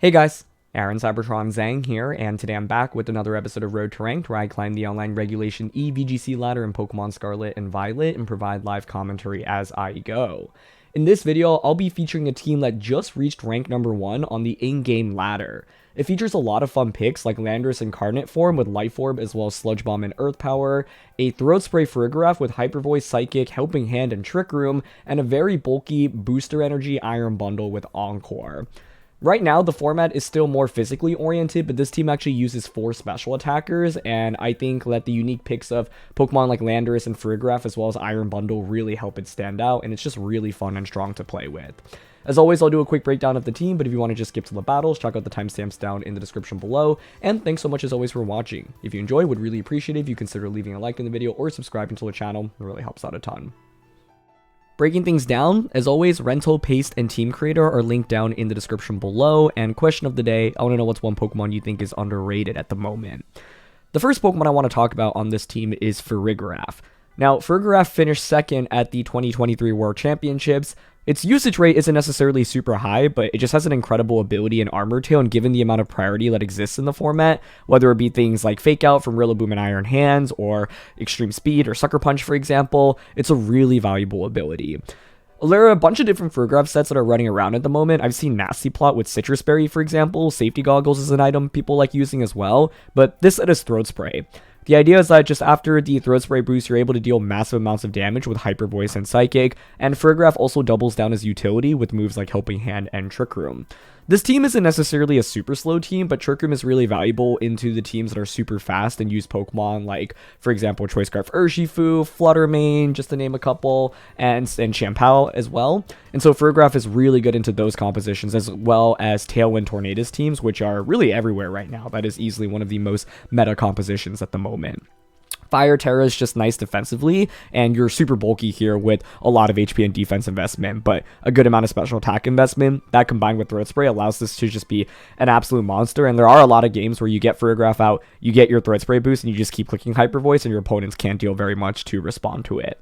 Hey guys, Aaron Cybertron Zhang here, and today I'm back with another episode of Road to Ranked, where I climb the online Regulation E VGC ladder in Pokemon Scarlet and Violet and provide live commentary as I go. In this video, I'll be featuring a team that just reached rank number 1 on the in-game ladder. It features a lot of fun picks like Landorus Incarnate form with Life Orb as well as Sludge Bomb and Earth Power, a Throat Spray Farigiraf with Hyper Voice, Psychic, Helping Hand, and Trick Room, and a very bulky Booster Energy Iron Bundle with Encore. Right now, the format is still more physically oriented, but this team actually uses 4 special attackers, and I think that the unique picks of Pokemon like Landorus and Farigiraf as well as Iron Bundle really help it stand out, and it's just really fun and strong to play with. As always, I'll do a quick breakdown of the team, but if you want to just skip to the battles, check out the timestamps down in the description below, and thanks so much as always for watching. If you enjoy, would really appreciate it if you consider leaving a like in the video or subscribing to the channel. It really helps out a ton. Breaking things down, as always, Rental, Paste, and Team Creator are linked down in the description below, and question of the day, I want to know what's one Pokemon you think is underrated at the moment. The first Pokemon I want to talk about on this team is Farigiraf. Now, Farigiraf finished second at the 2023 World Championships. Its usage rate isn't necessarily super high, but it just has an incredible ability in Armor Tail, and given the amount of priority that exists in the format, whether it be things like Fake Out from Rillaboom and Iron Hands, or Extreme Speed or Sucker Punch, for example, it's a really valuable ability. There are a bunch of different Farigiraf sets that are running around at the moment. I've seen Nasty Plot with Citrus Berry, for example. Safety Goggles is an item people like using as well, but this set is Throat Spray. The idea is that just after the Throat Spray boost, you're able to deal massive amounts of damage with Hyper Voice and Psychic, and Farigiraf also doubles down as utility with moves like Helping Hand and Trick Room. This team isn't necessarily a super slow team, but Trick Room is really valuable into the teams that are super fast and use Pokemon like, for example, Choice Scarf Urshifu, Fluttermane, just to name a couple, and Champao as well. And so Farigiraf is really good into those compositions, as well as Tailwind Tornadus teams, which are really everywhere right now. That is easily one of the most meta compositions at the moment. Fire Terra is just nice defensively, and you're super bulky here with a lot of HP and defense investment, but a good amount of special attack investment. That combined with Throat Spray allows this to just be an absolute monster, and there are a lot of games where you get Farigiraf out, you get your Throat Spray boost, and you just keep clicking Hyper Voice, and your opponents can't deal very much to respond to it.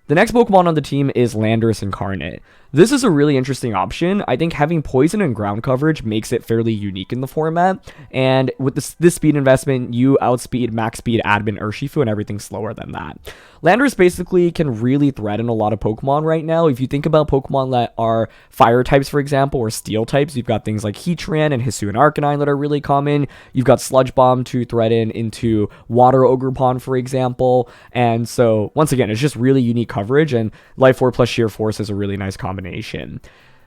The next Pokemon on the team is Landorus Incarnate. This is a really interesting option. I think having poison and ground coverage makes it fairly unique in the format, and with this speed investment, you outspeed max speed Admin Urshifu, and everything's slower than that. Landorus basically can really threaten a lot of Pokemon right now. If you think about Pokemon that are fire types, for example, or steel types, you've got things like Heatran and Hisuian Arcanine that are really common. You've got Sludge Bomb to threaten into Water Ogerpon, for example, and so once again, it's just really unique coverage, and Life Orb plus Sheer Force is a really nice combination.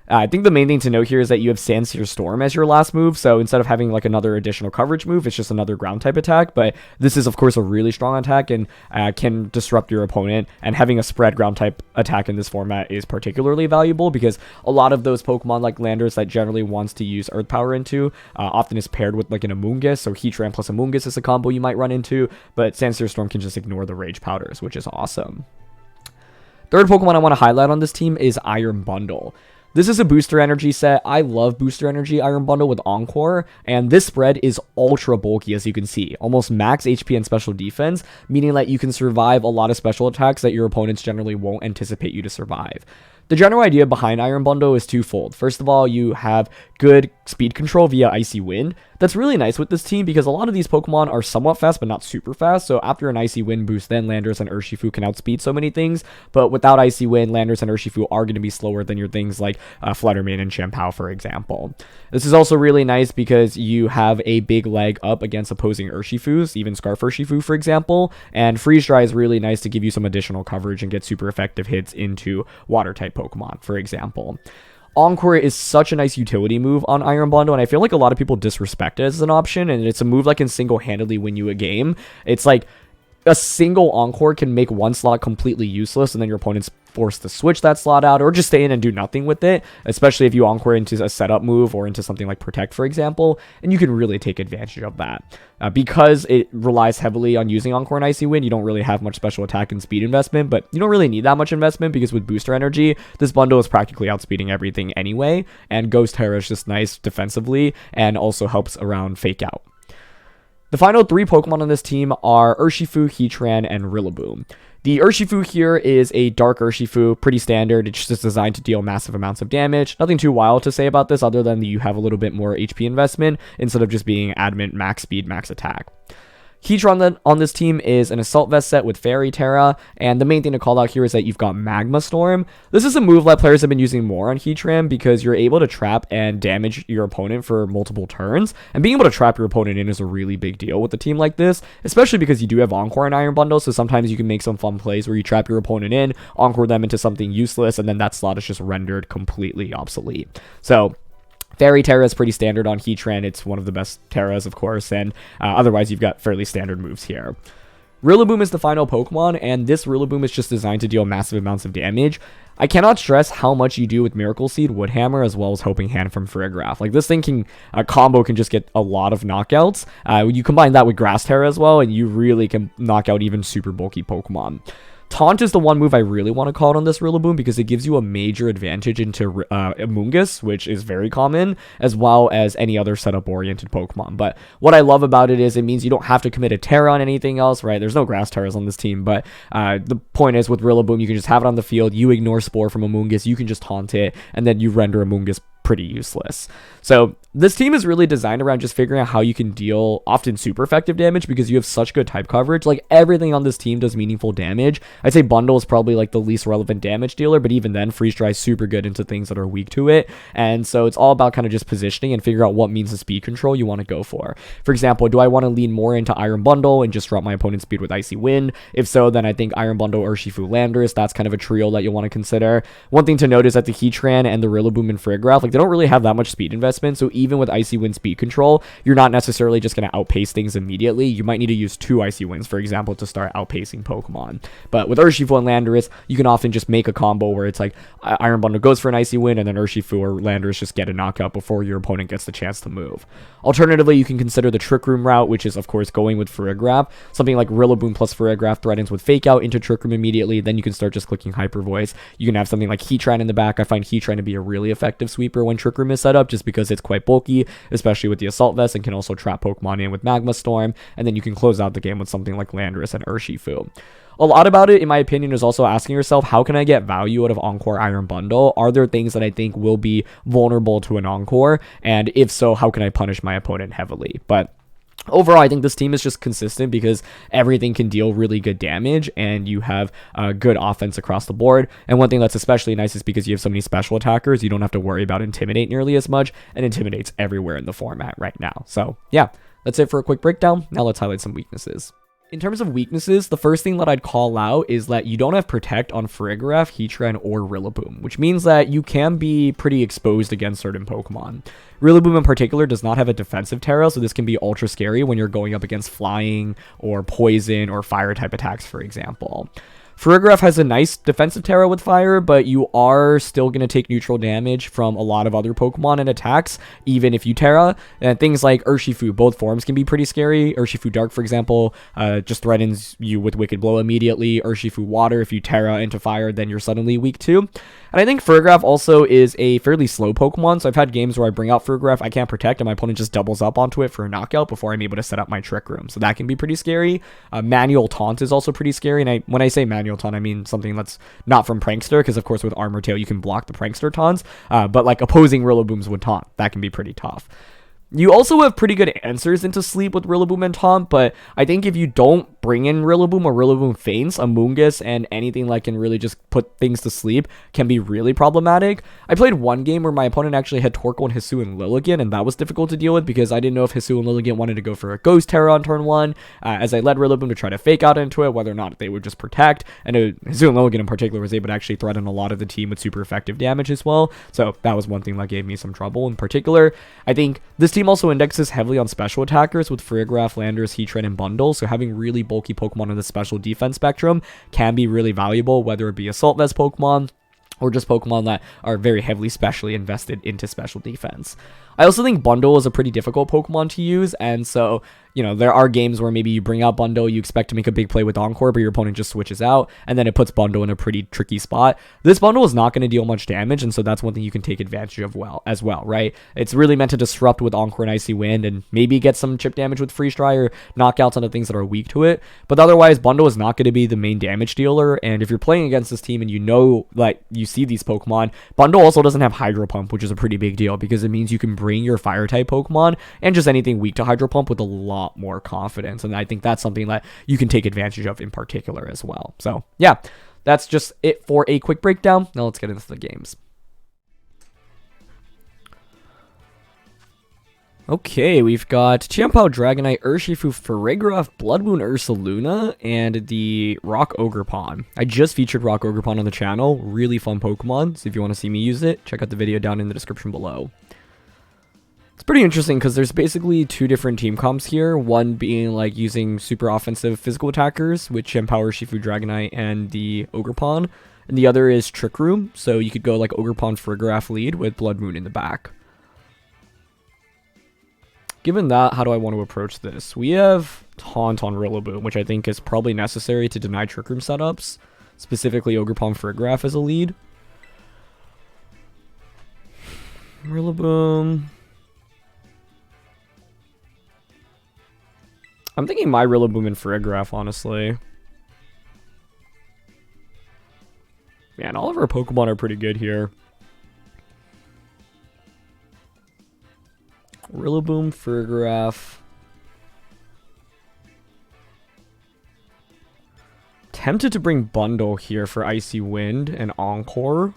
I think the main thing to note here is that you have Sandsear Storm as your last move, so instead of having like another additional coverage move, it's just another ground type attack, but this is of course a really strong attack and can disrupt your opponent, and having a spread ground type attack in this format is particularly valuable because a lot of those Pokemon like Landorus that generally wants to use Earth Power into often is paired with like an Amoonguss, so Heatran plus Amoonguss is a combo you might run into, but Sandsear Storm can just ignore the Rage Powders, which is awesome. Third Pokemon I want to highlight on this team is Iron Bundle. This is a booster energy set. I love booster energy Iron Bundle with Encore, and this spread is ultra bulky, as you can see. Almost max HP and special defense, meaning that you can survive a lot of special attacks that your opponents generally won't anticipate you to survive. The general idea behind Iron Bundle is twofold. First of all, you have good speed control via Icy Wind. That's really nice with this team because a lot of these Pokemon are somewhat fast but not super fast, so after an Icy Wind boost, then Landorus and Urshifu can outspeed so many things, but without Icy Wind, Landorus and Urshifu are going to be slower than your things like Fluttermane and Champao, for example. This is also really nice because you have a big leg up against opposing Urshifus, even Scarf Urshifu, for example, and Freeze Dry is really nice to give you some additional coverage and get super effective hits into Water-type Pokemon, for example. Encore is such a nice utility move on Iron Bundle, and I feel like a lot of people disrespect it as an option, and it's a move that can single-handedly win you a game. It's like a single Encore can make one slot completely useless, and then your opponent's forced to switch that slot out or just stay in and do nothing with it, especially if you Encore into a setup move or into something like Protect, for example, and you can really take advantage of that. Because it relies heavily on using Encore and Icy Wind, you don't really have much special attack and speed investment, but you don't really need that much investment because with Booster Energy, this bundle is practically outspeeding everything anyway, and Ghost Terra is just nice defensively and also helps around Fake Out. The final 3 Pokemon on this team are Urshifu, Heatran, and Rillaboom. The Urshifu here is a Dark Urshifu, pretty standard. It's just designed to deal massive amounts of damage. Nothing too wild to say about this other than that you have a little bit more HP investment instead of just being adamant max speed, max attack. Heatran on this team is an Assault Vest set with Fairy Terra, and the main thing to call out here is that you've got Magma Storm. This is a move that players have been using more on Heatran because you're able to trap and damage your opponent for multiple turns, and being able to trap your opponent in is a really big deal with a team like this, especially because you do have Encore and Iron Bundle, so sometimes you can make some fun plays where you trap your opponent in, Encore them into something useless, and then that slot is just rendered completely obsolete. So Fairy Terra is pretty standard on Heatran. It's one of the best Terras, of course, and otherwise you've got fairly standard moves here. Rillaboom is the final Pokemon, and this Rillaboom is just designed to deal massive amounts of damage. I cannot stress how much you do with Miracle Seed, Woodhammer, as well as Hoping Hand from Farigiraf. Like, this thing can, combo can just get a lot of knockouts. You combine that with Grass Terra as well, and you really can knock out even super bulky Pokemon. Taunt is the one move I really want to call out on this Rillaboom because it gives you a major advantage into Amoonguss, which is very common, as well as any other setup-oriented Pokemon. But what I love about it is it means you don't have to commit a Terra on anything else, right? There's no Grass Terras on this team, but the point is with Rillaboom, you can just have it on the field, you ignore Spore from Amoonguss, you can just taunt it, and then you render Amoonguss pretty useless. So this team is really designed around just figuring out how you can deal often super effective damage because you have such good type coverage. Like, everything on this team does meaningful damage. I'd say Bundle is probably like the least relevant damage dealer, but even then Freeze Dry is super good into things that are weak to it. And so it's all about kind of just positioning and figure out what means of speed control you want to go for. For example, do I want to lean more into Iron Bundle and just drop my opponent's speed with Icy Wind? If so, then I think Iron Bundle, Urshifu, Landorus, that's kind of a trio that you'll want to consider. One thing to note is that the Heatran and the Rillaboom and Farigiraf, like, they don't really have that much speed investment, so even with Icy Wind speed control, you're not necessarily just going to outpace things immediately. You might need to use 2 Icy Winds, for example, to start outpacing Pokemon. But with Urshifu and Landorus, you can often just make a combo where it's like Iron Bundle goes for an Icy Wind, and then Urshifu or Landorus just get a knockout before your opponent gets the chance to move. Alternatively, you can consider the Trick Room route, which is, of course, going with Farigiraf. Something like Rillaboom plus Farigiraf threatens with Fake Out into Trick Room immediately, then you can start just clicking Hyper Voice. You can have something like Heatran in the back. I find Heatran to be a really effective sweeper when Trick Room is set up, just because it's quite bulky, especially with the Assault Vest, and can also trap Pokemon in with Magma Storm, and then you can close out the game with something like Landorus and Urshifu. A lot about it, in my opinion, is also asking yourself, how can I get value out of Encore Iron Bundle? Are there things that I think will be vulnerable to an Encore? And if so, how can I punish my opponent heavily? But overall, I think this team is just consistent because everything can deal really good damage and you have good offense across the board. And one thing that's especially nice is because you have so many special attackers, you don't have to worry about Intimidate nearly as much, and Intimidate's everywhere in the format right now. So yeah, that's it for a quick breakdown. Now let's highlight some weaknesses. In terms of weaknesses, the first thing that I'd call out is that you don't have Protect on Farigiraf, Heatran, or Rillaboom, which means that you can be pretty exposed against certain Pokemon. Rillaboom in particular does not have a defensive Terra, so this can be ultra scary when you're going up against Flying or Poison or Fire type attacks, for example. Farigiraf has a nice defensive Terra with Fire, but you are still going to take neutral damage from a lot of other Pokemon and attacks, even if you Terra. And things like Urshifu, both forms can be pretty scary. Urshifu Dark, for example, just threatens you with Wicked Blow immediately. Urshifu Water, if you Terra into Fire, then you're suddenly weak too. And I think Farigiraf also is a fairly slow Pokemon, so I've had games where I bring out Farigiraf, I can't Protect, and my opponent just doubles up onto it for a knockout before I'm able to set up my Trick Room. So that can be pretty scary. Manual Taunt is also pretty scary, and when I say manual taunt, I mean something that's not from Prankster, because of course with Armor Tail you can block the Prankster taunts, but like opposing Rillabooms would taunt. That can be pretty tough. You also have pretty good answers into sleep with Rillaboom and Taunt, but I think if you don't bring in Rillaboom or Rillaboom Faints, Amoonguss and anything that can really just put things to sleep can be really problematic. I played one game where my opponent actually had Torkoal and Hisu and Lilligant, and that was difficult to deal with because I didn't know if Hisu and Lilligant wanted to go for a Ghost Terra on turn 1, as I led Rillaboom to try to Fake Out into it, whether or not they would just Protect, and Hisu and Lilligant in particular was able to actually threaten a lot of the team with super effective damage as well, so that was one thing that gave me some trouble in particular. I think this team also indexes heavily on special attackers with Farigiraf, Landorus, Heatran, and Bundle, so having really bulky Pokemon on the special defense spectrum can be really valuable, whether it be Assault Vest Pokemon or just Pokemon that are very heavily specially invested into special defense. I also think Bundle is a pretty difficult Pokemon to use, and so, you know, there are games where maybe you bring out Bundle, you expect to make a big play with Encore, but your opponent just switches out, and then it puts Bundle in a pretty tricky spot. This Bundle is not going to deal much damage, and so that's one thing you can take advantage of as well, right? It's really meant to disrupt with Encore and Icy Wind, and maybe get some chip damage with Freeze Dry or knockouts on the things that are weak to it, but otherwise, Bundle is not going to be the main damage dealer, and if you're playing against this team and you know, like, you see these Pokemon, Bundle also doesn't have Hydro Pump, which is a pretty big deal, because it means you can bring your Fire-type Pokemon and just anything weak to Hydro Pump with a lot more confidence, and I think that's something that you can take advantage of in particular as well. So, yeah, that's just it for a quick breakdown. Now let's get into the games. Okay, we've got Chiampao, Dragonite, Urshifu, Farigiraf, Blood Moon, Ursaluna, and the Rock Ogerpon. I just featured Rock Ogerpon on the channel. Really fun Pokemon, so if you want to see me use it, check out the video down in the description below. It's pretty interesting because there's basically two different team comps here. One being like using super offensive physical attackers with Chiampao, Urshifu, Dragonite, and the Ogerpon. And the other is Trick Room, so you could go like Ogerpon, Farigiraf lead with Blood Moon in the back. Given that, how do I want to approach this? We have Taunt on Rillaboom, which I think is probably necessary to deny Trick Room setups. Specifically, Ogerpon, Farigiraf as a lead. Rillaboom. I'm thinking my Rillaboom and Farigiraf, honestly. Man, all of our Pokemon are pretty good here. Rillaboom, Farigiraf. Tempted to bring Bundle here for Icy Wind and Encore.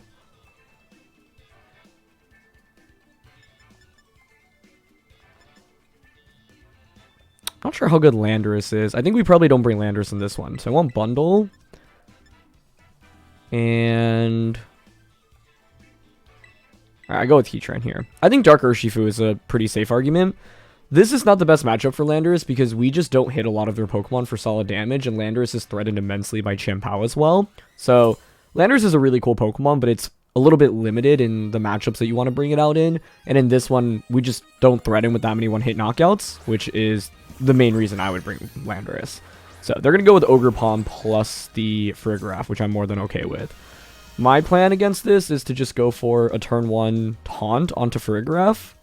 Not sure how good Landorus is. I think we probably don't bring Landorus in this one. So I want Bundle. And I go with Heatran here. I think Dark Urshifu is a pretty safe argument. This is not the best matchup for Landorus because we just don't hit a lot of their Pokemon for solid damage, and Landorus is threatened immensely by Chiampao as well. So Landorus is a really cool Pokemon, but it's a little bit limited in the matchups that you want to bring it out in. And in this one, we just don't threaten with that many one-hit knockouts, which is the main reason I would bring Landorus. So they're going to go with Ogerpon plus the Farigiraf, which I'm more than okay with. My plan against this is to just go for a turn 1 Taunt onto Farigiraf.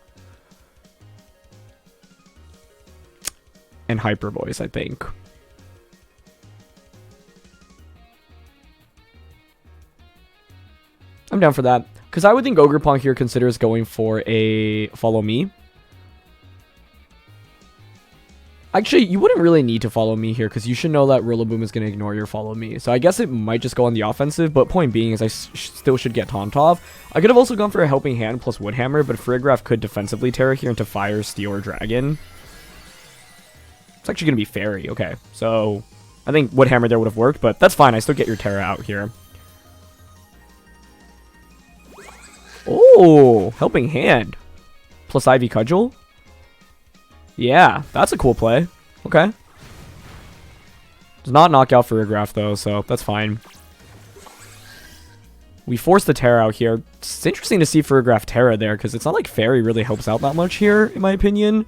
And Hyper Voice, I think. I'm down for that. Because I would think Ogerpon here considers going for a Follow Me. Actually, you wouldn't really need to Follow Me here because you should know that Rillaboom is going to ignore your Follow Me. So I guess it might just go on the offensive, but point being is I still should get Taunt off. I could have also gone for a Helping Hand plus Wood Hammer, but Farigiraf could defensively Terra here into Fire, Steel, or Dragon. It's actually going to be Fairy. Okay, so I think Wood Hammer there would have worked, but that's fine. I still get your Terra out here. Oh, Helping Hand plus Ivy Cudgel. Yeah, that's a cool play. Okay. Does not knock out Farigiraf though, so that's fine. We force the Terra out here. It's interesting to see Farigiraf Terra there, because it's not like Fairy really helps out that much here, in my opinion.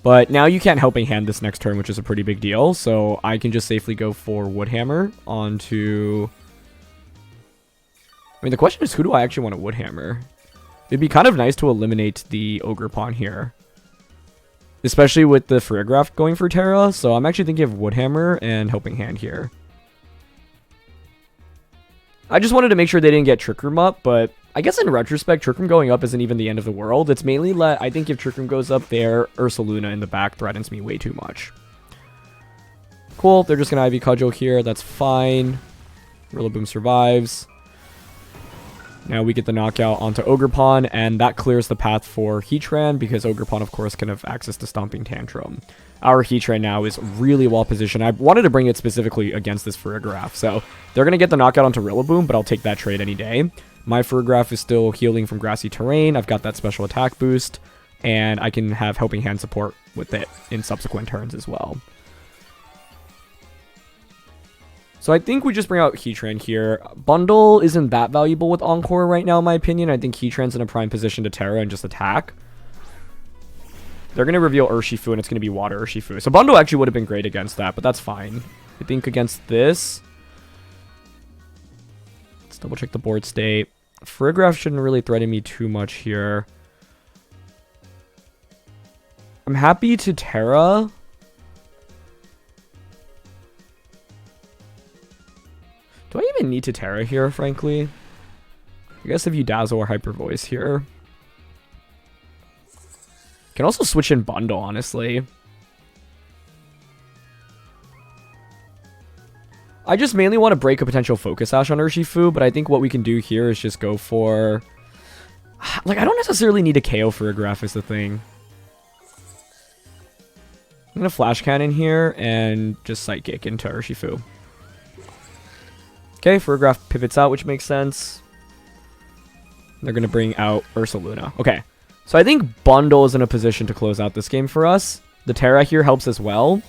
But now you can't Helping Hand this next turn, which is a pretty big deal, so I can just safely go for Wood Hammer onto... I mean, the question is, who do I actually want to Wood Hammer? It'd be kind of nice to eliminate the Ogerpon here. Especially with the Farigiraf going for Terra, so I'm actually thinking of Wood Hammer and Helping Hand here. I just wanted to make sure they didn't get Trick Room up, but I guess in retrospect, Trick Room going up isn't even the end of the world. It's mainly I think if Trick Room goes up there, Ursaluna in the back threatens me way too much. Cool, they're just going to Ivy Cudgel here, that's fine. Rillaboom survives. Now we get the knockout onto Ogerpon, and that clears the path for Heatran, because Ogerpon, of course, can have access to Stomping Tantrum. Our Heatran now is really well positioned. I wanted to bring it specifically against this Farigiraf, so they're going to get the knockout onto Rillaboom, but I'll take that trade any day. My Farigiraf is still healing from grassy terrain. I've got that special attack boost, and I can have Helping Hand support with it in subsequent turns as well. So I think we just bring out Heatran here. Bundle isn't that valuable with Encore right now, in my opinion. I think Heatran's in a prime position to Terra and just attack. They're going to reveal Urshifu, and it's going to be Water Urshifu. So Bundle actually would have been great against that, but that's fine. I think against this... Let's double check the board state. Farigiraf shouldn't really threaten me too much here. I'm happy to Terra. Do I even need to Terra here, frankly? I guess if you Dazzle or Hyper Voice here. Can also switch in Bundle, honestly. I just mainly want to break a potential Focus Sash on Urshifu, but I think what we can do here is just go for... Like, I don't necessarily need a KO Farigiraf is the thing. I'm going to Flash Cannon here and just Psychic into Urshifu. Okay, Farigiraf pivots out, which makes sense. They're going to bring out Ursaluna. Okay, so I think Bundle is in a position to close out this game for us. The Terra here helps as well.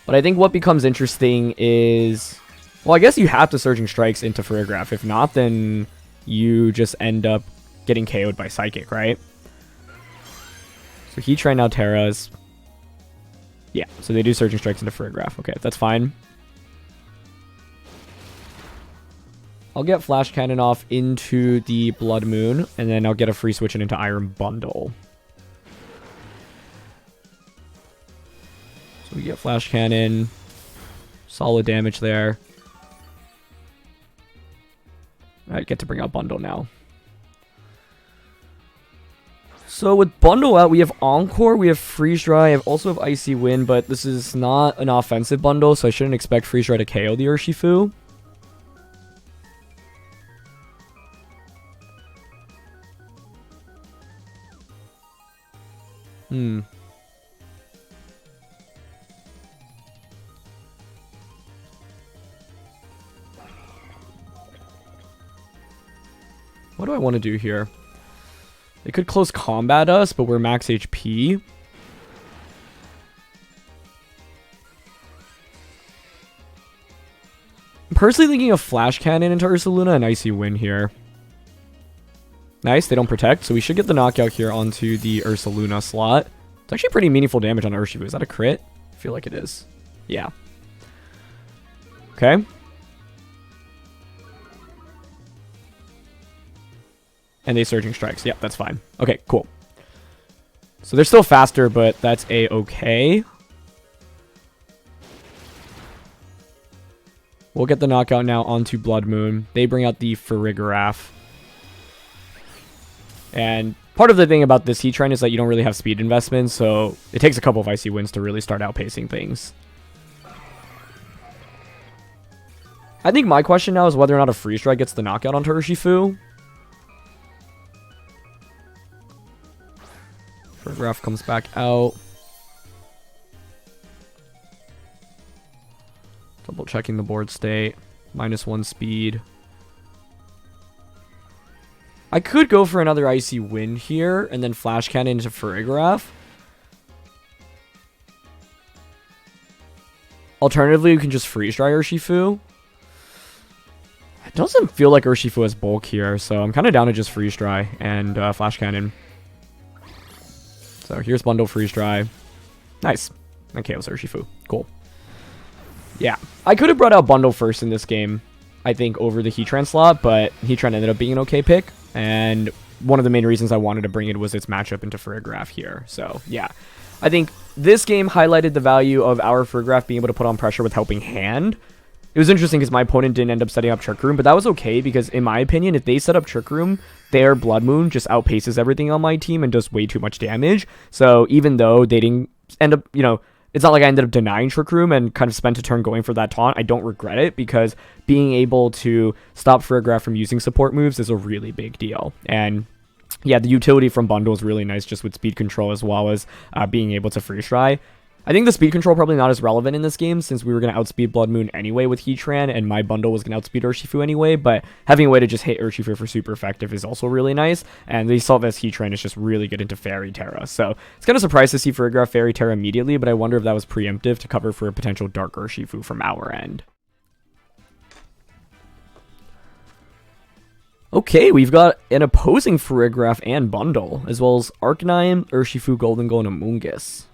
But I think what becomes interesting is... Well, I guess you have to Surging Strikes into Farigiraf. If not, then you just end up getting KO'd by Psychic, right? So Heatran now Terras. Yeah, so they do Surging Strikes into Farigiraf. Okay, that's fine. I'll get Flash Cannon off into the Blood Moon, and then I'll get a free switch into Iron Bundle. So we get Flash Cannon. Solid damage there. I get to bring out Bundle now. So with Bundle out, we have Encore, we have Freeze Dry, I also have Icy Wind, but this is not an offensive bundle, so I shouldn't expect Freeze Dry to KO the Urshifu. What do I want to do here? They could close combat us, but we're max HP. I'm personally thinking of Flash Cannon into Ursaluna and Icy Wind here. Nice, they don't protect, so we should get the knockout here onto the Ursaluna slot. It's actually pretty meaningful damage on Urshifu. Is that a crit? I feel like it is. Yeah. Okay. And they Surging Strikes. Yep, that's fine. Okay, cool. So they're still faster, but that's a-okay. We'll get the knockout now onto Blood Moon. They bring out the Farigiraf. And part of the thing about this Heatran is that you don't really have speed investments, so it takes a couple of Icy Winds to really start outpacing things. I think my question now is whether or not a Freeze Dry gets the knockout onto Urshifu. Farigiraf comes back out. Double checking the board state. -1 speed. I could go for another Icy Wind here and then Flash Cannon into Farigiraf. Alternatively, you can just Freeze Dry Urshifu. It doesn't feel like Urshifu has bulk here, so I'm kind of down to just Freeze Dry and Flash Cannon. So here's Bundle Freeze Dry. Nice. And KO's Urshifu. Cool. Yeah. I could have brought out Bundle first in this game, I think, over the Heatran slot, but Heatran ended up being an okay pick. And one of the main reasons I wanted to bring it was its matchup into Farigiraf here. So, yeah. I think this game highlighted the value of our Farigiraf being able to put on pressure with Helping Hand. It was interesting because my opponent didn't end up setting up Trick Room, but that was okay because, in my opinion, if they set up Trick Room, their Blood Moon just outpaces everything on my team and does way too much damage. So even though they didn't end up, you know, it's not like I ended up denying Trick Room and kind of spent a turn going for that taunt. I don't regret it because being able to stop Farigiraf from using support moves is a really big deal. And yeah, the utility from Bundle is really nice just with speed control as well as being able to Freeze Dry. I think the speed control probably not as relevant in this game since we were going to outspeed Blood Moon anyway with Heatran and my bundle was going to outspeed Urshifu anyway, but having a way to just hit Urshifu for super effective is also really nice, and the Sylvester's Heatran is just really good into Fairy Terra, so it's kind of surprised to see Farigiraf Fairy Terra immediately, but I wonder if that was preemptive to cover for a potential Dark Urshifu from our end. Okay, we've got an opposing Farigiraf and bundle, as well as Arcanine, Urshifu, Goldengo, and Amoonguss.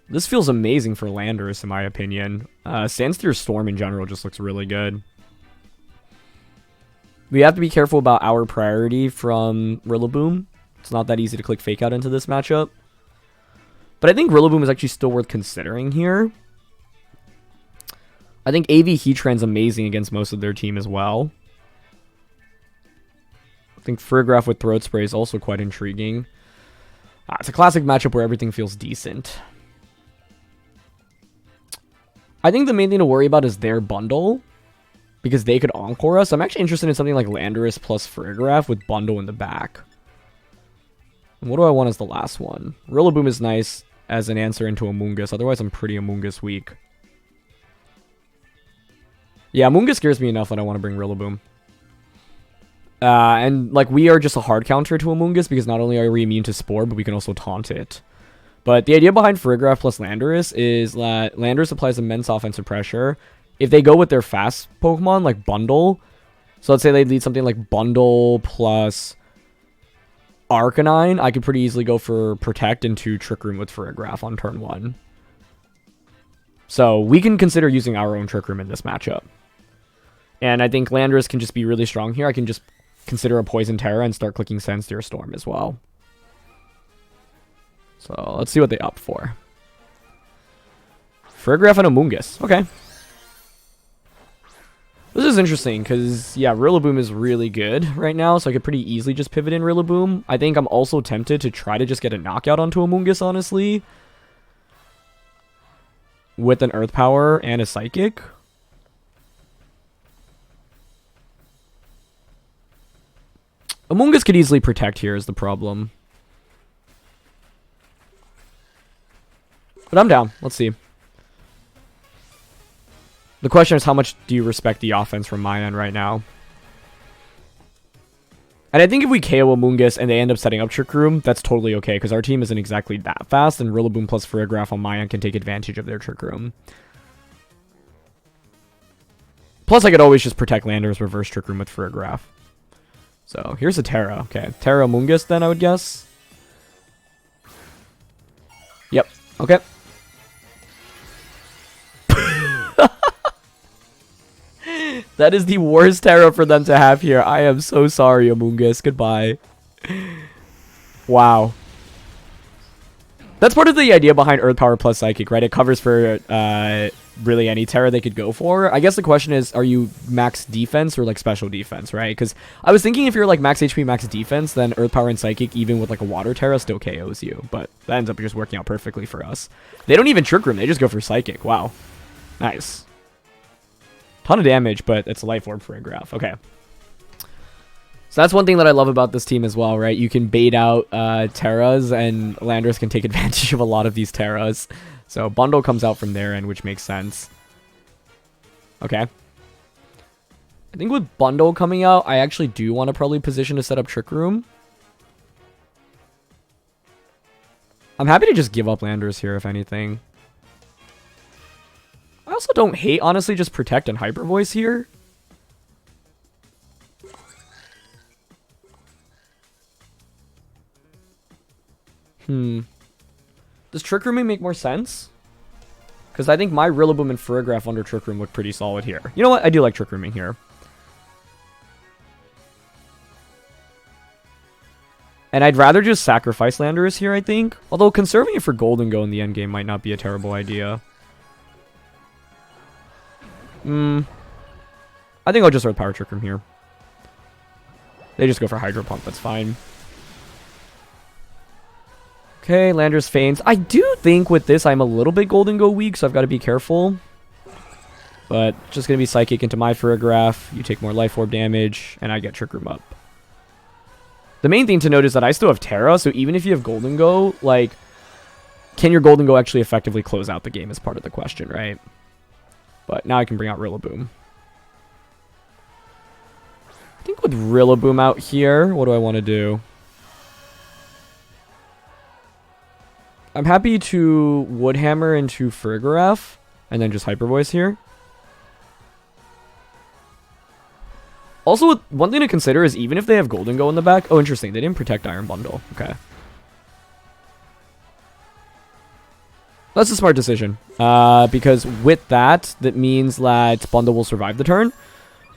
This feels amazing for Landorus, in my opinion. Sandsteer Storm in general just looks really good. We have to be careful about our priority from Rillaboom. It's not that easy to click Fake Out into this matchup. But I think Rillaboom is actually still worth considering here. I think AV Heatran's amazing against most of their team as well. I think Farigiraf with Throat Spray is also quite intriguing. It's a classic matchup where everything feels decent. I think the main thing to worry about is their bundle, because they could Encore us. I'm actually interested in something like Landorus plus Farigiraf with bundle in the back. And what do I want as the last one? Rillaboom is nice as an answer into Amoonguss, otherwise I'm pretty Amoonguss weak. Yeah, Amoonguss scares me enough that I want to bring Rillaboom. And, like, we are just a hard counter to Amoonguss because not only are we immune to Spore, but we can also taunt it. But the idea behind Farigiraf plus Landorus is that Landorus applies immense offensive pressure. If they go with their fast Pokemon, like Bundle, so let's say they lead something like Bundle plus Arcanine, I could pretty easily go for Protect into Trick Room with Farigiraf on turn 1. So we can consider using our own Trick Room in this matchup. And I think Landorus can just be really strong here. I can just consider a Poison Terra and start clicking Sandsteer Storm as well. So let's see what they opt for. Farigiraf and Amoonguss. Okay. This is interesting because, yeah, Rillaboom is really good right now, so I could pretty easily just pivot in Rillaboom. I think I'm also tempted to try to just get a knockout onto Amoonguss, honestly, with an Earth Power and a Psychic. Amoonguss could easily Protect here is the problem. But I'm down. Let's see. The question is, how much do you respect the offense from my end right now? And I think if we KO Amoonguss and they end up setting up Trick Room, that's totally okay, because our team isn't exactly that fast, and Rillaboom plus Farigiraf on my end can take advantage of their Trick Room. Plus, I could always just protect Landorus reverse Trick Room with Farigiraf. So, here's a Terra. Okay, Terra Amoonguss then, I would guess. Yep, okay. That is the worst Terra for them to have here. I am so sorry, Amoonguss. Goodbye. Wow. That's part of the idea behind Earth Power plus Psychic, right? It covers for really any Terra they could go for. I guess the question is, are you max defense or like special defense, right? Because I was thinking if you're like max HP, max defense, then Earth Power and Psychic, even with like a Water Terra, still KOs you. But that ends up just working out perfectly for us. They don't even Trick Room. They just go for Psychic. Wow. Nice. Ton of damage, but it's a Life Orb for a Graph. Okay. So that's one thing that I love about this team as well, right? You can bait out Terras, and Landorus can take advantage of a lot of these Terras. So Bundle comes out from their end, which makes sense. Okay. I think with Bundle coming out, I actually do want to probably position to set up Trick Room. I'm happy to just give up Landorus here, if anything. I also don't hate, honestly, just Protect and Hyper Voice here. Does Trick Rooming make more sense? Because I think my Rillaboom and Farigiraf under Trick Room look pretty solid here. You know what? I do like Trick Rooming here. And I'd rather just sacrifice Landorus here, I think. Although conserving it for Goldengo in the endgame might not be a terrible idea. I think I'll just Earth Power Trick Room here. They just go for Hydro Pump, that's fine. Okay, Landorus feigns. I do think with this I'm a little bit Goldengo weak, so I've got to be careful. But just going to be Psychic into my Farigiraf. You take more Life Orb damage, and I get Trick Room up. The main thing to note is that I still have Terra, so even if you have Goldengo, like, can your Golden Go actually effectively close out the game is part of the question, right? But now I can bring out Rillaboom. I think with Rillaboom out here, what do I want to do? I'm happy to Woodhammer into Farigiraf, and then just Hyper Voice here. Also, one thing to consider is even if they have Golden Go in the back... Oh, interesting. They didn't protect Iron Bundle. Okay. That's a smart decision. Because with that, that means that Bundle will survive the turn.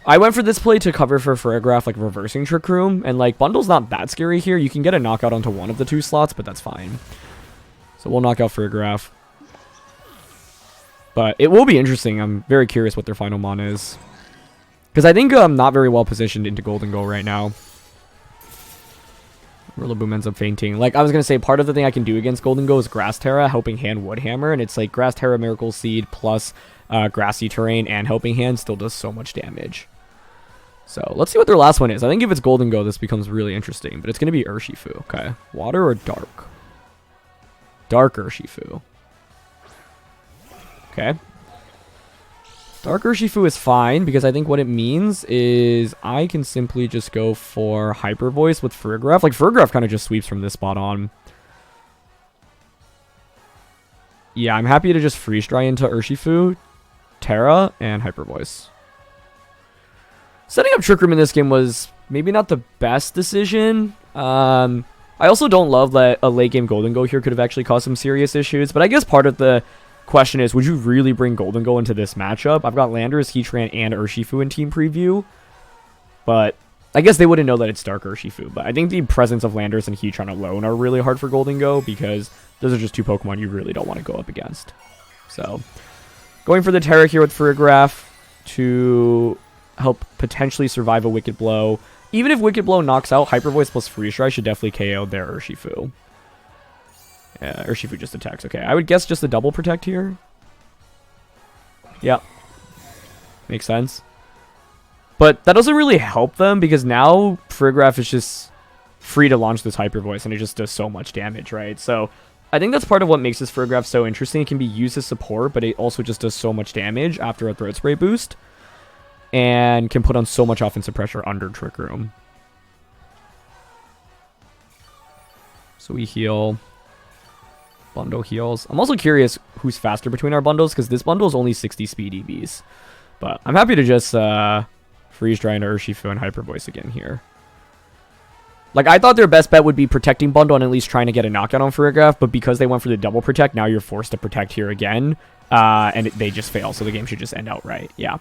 I went for this play to cover for Farigiraf, like reversing Trick Room. And like, Bundle's not that scary here. You can get a knockout onto one of the 2 slots, but that's fine. So we'll knock out Farigiraf. But it will be interesting. I'm very curious what their final mon is. Because I think I'm not very well positioned into Golden Go right now. Rillaboom ends up fainting. Like, I was going to say, part of the thing I can do against Golden Go is Grass Terra, Helping Hand, Woodhammer. And it's like Grass Terra, Miracle Seed, plus Grassy Terrain and Helping Hand still does so much damage. So, let's see what their last one is. I think if it's Golden Go, this becomes really interesting. But it's going to be Urshifu. Okay. Water or Dark? Dark Urshifu. Okay. Dark Urshifu is fine, because I think what it means is I can simply just go for Hyper Voice with Farigiraf. Like, Farigiraf kind of just sweeps from this spot on. Yeah, I'm happy to just Freeze Dry into Urshifu, Terra, and Hyper Voice. Setting up Trick Room in this game was maybe not the best decision. I also don't love that a late game Golden Go here could have actually caused some serious issues, but I guess part of the question is, would you really bring Golden Go into this matchup? I've got Landorus, Heatran, and Urshifu in team preview, but I guess they wouldn't know that it's Dark Urshifu. But I think the presence of Landorus and Heatran alone are really hard for Golden Go, because those are just 2 Pokemon you really don't want to go up against. So, going for the Terra here with Farigiraf to help potentially survive a Wicked Blow. Even if Wicked Blow knocks out, Hyper Voice plus Freeze Dry should definitely KO their Urshifu. Yeah, Urshifu just attacks. Okay, I would guess just a double protect here. Yep. Makes sense. But that doesn't really help them, because now Farigiraf is just free to launch this Hyper Voice, and it just does so much damage, right? So I think that's part of what makes this Farigiraf so interesting. It can be used as support, but it also just does so much damage after a Throat Spray boost, and can put on so much offensive pressure under Trick Room. So we heal. Bundle heals. I'm also curious who's faster between our bundles, because this bundle is only 60 speed EVs. But I'm happy to just Freeze Dry into Urshifu and Hyper Voice again here. Like, I thought their best bet would be protecting bundle and at least trying to get a knockout on Farigiraf, but because they went for the double protect, now you're forced to protect here again, and they just fail, so the game should just end outright. Yeah.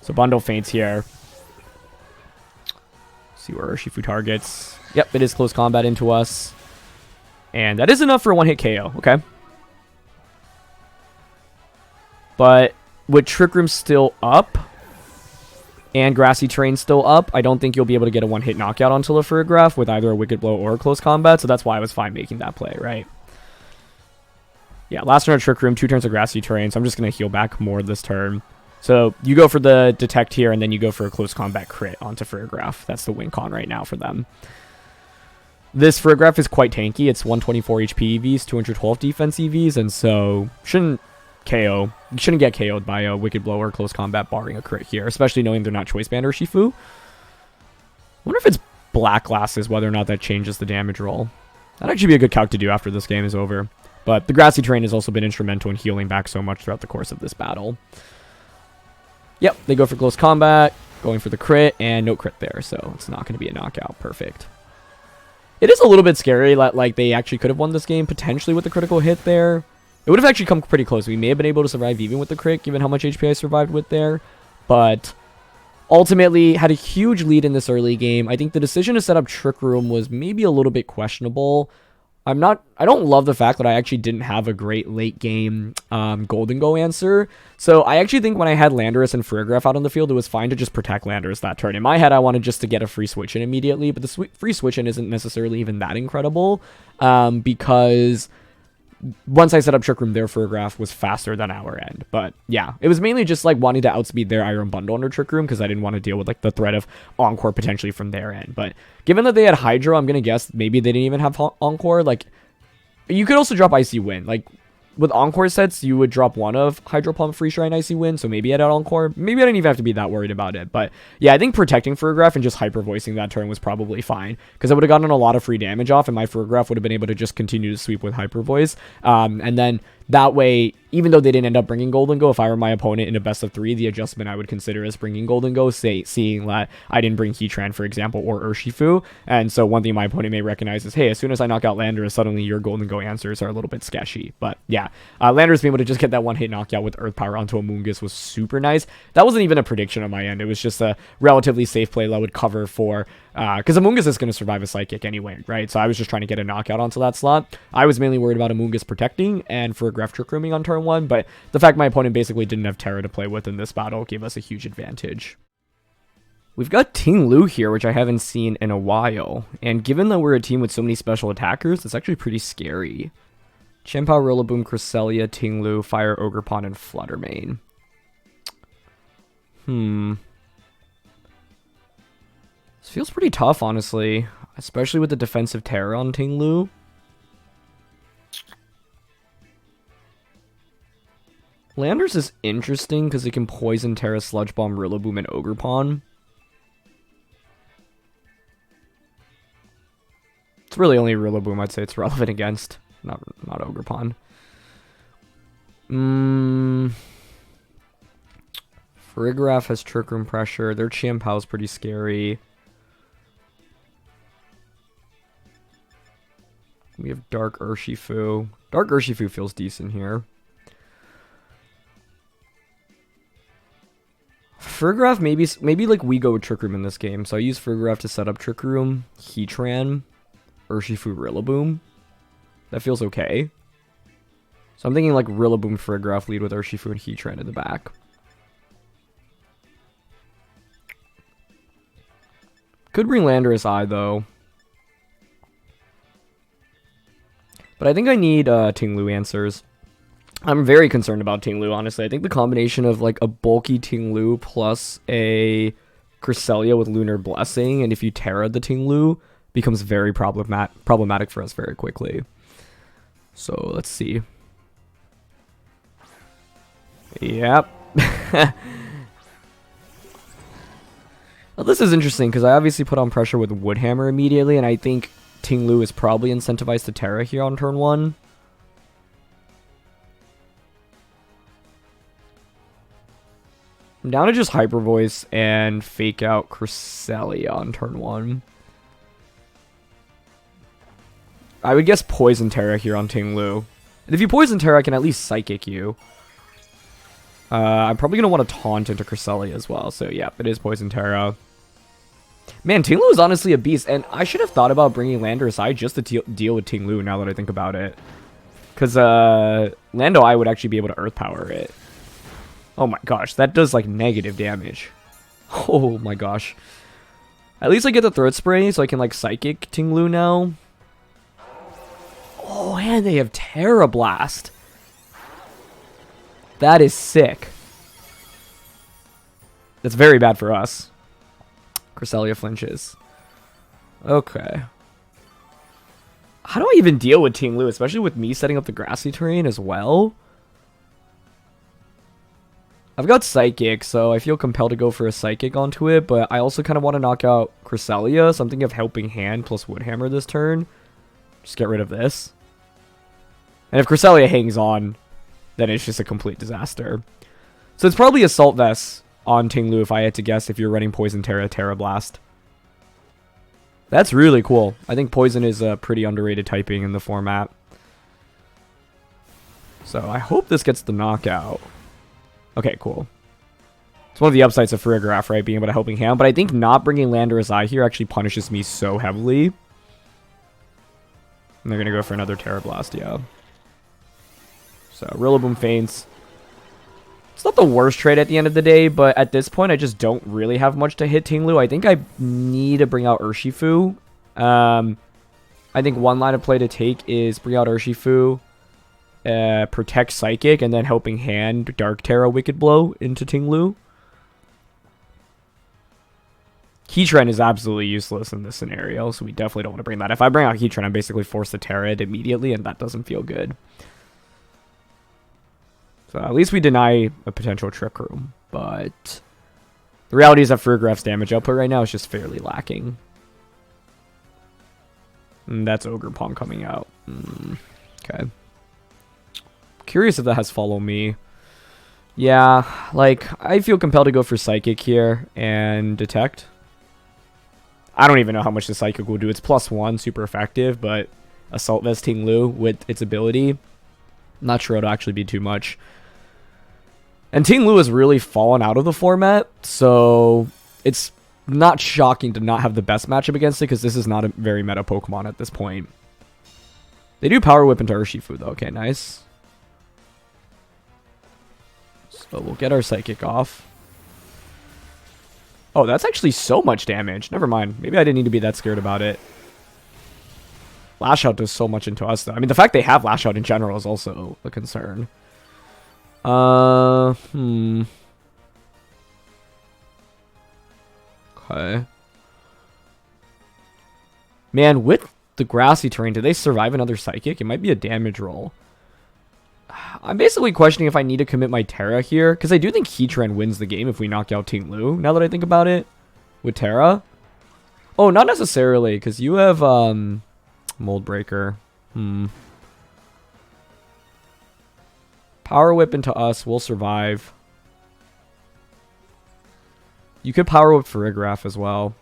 So bundle faints here. See where Urshifu targets. Yep, it is close combat into us. And that is enough for a one-hit KO. Okay. But with Trick Room still up and Grassy Terrain still up, I don't think you'll be able to get a one-hit knockout onto the Farigiraf with either a Wicked Blow or a close combat. So that's why I was fine making that play, right? Yeah, last turn of Trick Room, 2 turns of Grassy Terrain. So I'm just going to heal back more this turn. So you go for the Detect here, and then you go for a close combat crit onto Farigiraf. That's the win con right now for them. This Farigiraf is quite tanky. It's 124 HP EVs, 212 defense EVs, and so shouldn't KO. You shouldn't get KO'd by a Wicked Blow or close combat barring a crit here, especially knowing they're not Choice Band or Urshifu. I wonder if it's Black Glasses, whether or not that changes the damage roll. That'd actually be a good calc to do after this game is over. But the Grassy Terrain has also been instrumental in healing back so much throughout the course of this battle. Yep, they go for close combat, going for the crit, and no crit there, so it's not going to be a knockout. Perfect. It is a little bit scary that, like, they actually could have won this game potentially with the critical hit there. It would have actually come pretty close. We may have been able to survive even with the crit, given how much HP I survived with there. But ultimately, had a huge lead in this early game. I think the decision to set up Trick Room was maybe a little bit questionable. I don't love the fact that I actually didn't have a great late game Golden Go answer. So I actually think when I had Landorus and Farigiraf out on the field, it was fine to just protect Landorus that turn. In my head, I wanted just to get a free switch in immediately, but the free switch in isn't necessarily even that incredible because once I set up Trick Room, their Farigiraf was faster than our end. But yeah, it was mainly just like wanting to outspeed their Iron Bundle under Trick Room because I didn't want to deal with like the threat of Encore potentially from their end. But given that they had Hydro, I'm going to guess maybe they didn't even have Encore. Like, You could also drop Icy Wind. Like, with Encore sets, you would drop one of Hydro Pump, Free Shrine, Icy Wind, so maybe I'd add Encore. Maybe I didn't even have to be that worried about it. But yeah, I think protecting Farigiraf and just Hyper Voicing that turn was probably fine, because I would have gotten a lot of free damage off, and my Farigiraf would have been able to just continue to sweep with Hyper Voice. And then that way, even though they didn't end up bringing Golden Go, if I were my opponent in a best of 3, the adjustment I would consider is bringing Golden Go, seeing that I didn't bring Heatran, for example, or Urshifu. And so one thing my opponent may recognize is, hey, as soon as I knock out Landorus, suddenly your Golden Go answers are a little bit sketchy. But yeah, Landorus being able to just get that one-hit knockout with Earth Power onto Amoonguss was super nice. That wasn't even a prediction on my end. It was just a relatively safe play that would cover for... because Amoonguss is going to survive a Psychic anyway, right? So I was just trying to get a knockout onto that slot. I was mainly worried about Amoonguss protecting and for Graph Trick Rooming on turn 1, but the fact my opponent basically didn't have Terra to play with in this battle gave us a huge advantage. We've got Ting Lu here, which I haven't seen in a while, and given that we're a team with so many special attackers, it's actually pretty scary. Chien-Pao, Rillaboom, Cresselia, Ting Lu, Fire, Ogerpon, and Fluttermane. This feels pretty tough, honestly, especially with the defensive Terra on Ting Lu. Landorus is interesting because it can Poison, Terra, Sludge Bomb, Rillaboom, and Ogerpon. It's really only Rillaboom I'd say it's relevant against, not Ogerpon. Farigiraf has Trick Room Pressure. Their Chien-Pao is pretty scary. We have Dark Urshifu. Dark Urshifu feels decent here. Farigiraf, maybe like we go with Trick Room in this game. So I use Farigiraf to set up Trick Room, Heatran, Urshifu, Rillaboom. That feels okay. So I'm thinking like Rillaboom, Farigiraf lead with Urshifu and Heatran in the back. Could bring Landorus-I though. But I think I need Ting Lu answers. I'm very concerned about Ting Lu, honestly. I think the combination of like a bulky Ting Lu plus a Cresselia with Lunar Blessing, and if you Terra the Ting Lu, becomes very problematic for us very quickly. So let's see. Yep. Well, this is interesting because I obviously put on pressure with Woodhammer immediately, and I think Ting Lu is probably incentivized to Terra here on turn 1. I'm down to just Hyper Voice and fake out Cresselia on turn 1. I would guess Poison Terra here on Ting Lu. And if you Poison Terra, I can at least Psychic you. I'm probably going to want to Taunt into Cresselia as well. So yeah, it is Poison Terra. Man, Ting Lu is honestly a beast. And I should have thought about bringing Landorus-I just to deal with Ting Lu now that I think about it. Because Lando-I would actually be able to Earth Power it. Oh my gosh, that does like negative damage. Oh my gosh. At least I get the Throat Spray so I can like Psychic Ting Lu now. Oh, and they have Terra Blast. That is sick. That's very bad for us. Cresselia flinches. Okay. How do I even deal with Ting Lu, especially with me setting up the grassy terrain as well? I've got Psychic, so I feel compelled to go for a Psychic onto it, but I also kind of want to knock out Cresselia, so I'm thinking of Helping Hand plus Woodhammer this turn. Just get rid of this. And if Cresselia hangs on, then it's just a complete disaster. So it's probably Assault Vest on Ting Lu if I had to guess if you're running Poison Terra, Terra Blast. That's really cool. I think Poison is a pretty underrated typing in the format. So I hope this gets the knockout. Okay, cool. It's one of the upsides of Farigiraf, right? Being able to Helping Hand. But I think not bringing Landorus-I here actually punishes me so heavily. And they're going to go for another Terra Blast, yeah. So, Rillaboom faints. It's not the worst trade at the end of the day, but at this point, I just don't really have much to hit Ting Lu. I think I need to bring out Urshifu. I think one line of play to take is bring out Urshifu, protect Psychic, and then Helping Hand Dark Terra Wicked Blow into Ting Lu. Keytrend is absolutely useless in this scenario, so we definitely don't want to bring that. If I bring out Keytrend, I'm basically forced to Terra it immediately, and that doesn't feel good. So at least we deny a potential Trick Room, but the reality is that Farigiraf's damage output right now is just fairly lacking. And that's Ogre Pawn coming out. Okay. Curious if that has Follow Me. Yeah, like, I feel compelled to go for Psychic here and Detect. I don't even know how much the Psychic will do. It's +1, super effective, but Assault Vest Ting Lu with its ability, not sure it'll actually be too much. And Ting Lu has really fallen out of the format, so it's not shocking to not have the best matchup against it, because this is not a very meta Pokemon at this point. They do Power Whip into Urshifu, though. Okay, nice. So we'll get our Psychic off. Oh, that's actually so much damage. Never mind. Maybe I didn't need to be that scared about it. Lash Out does so much into us, though. I mean, the fact they have Lash Out in general is also a concern. Okay. Man, with the grassy terrain, do they survive another Psychic? It might be a damage roll. I'm basically questioning if I need to commit my Terra here, because I do think Keytrend wins the game if we knock out Ting Lu, now that I think about it, with Terra. Oh, not necessarily, because you have Mold Breaker. Power Whip into us, we'll survive. You could Power Whip Farigiraf as well.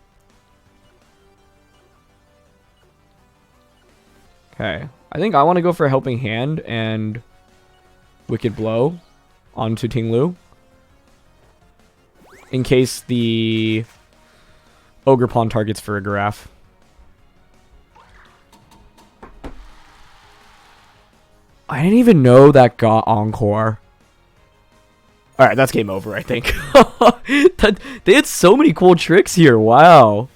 Okay, I think I want to go for a Helping Hand and Wicked Blow onto Ting Lu, in case the Ogre Pawn targets Farigiraf. I didn't even know that got Encore. Alright, that's game over, I think. They had so many cool tricks here. Wow.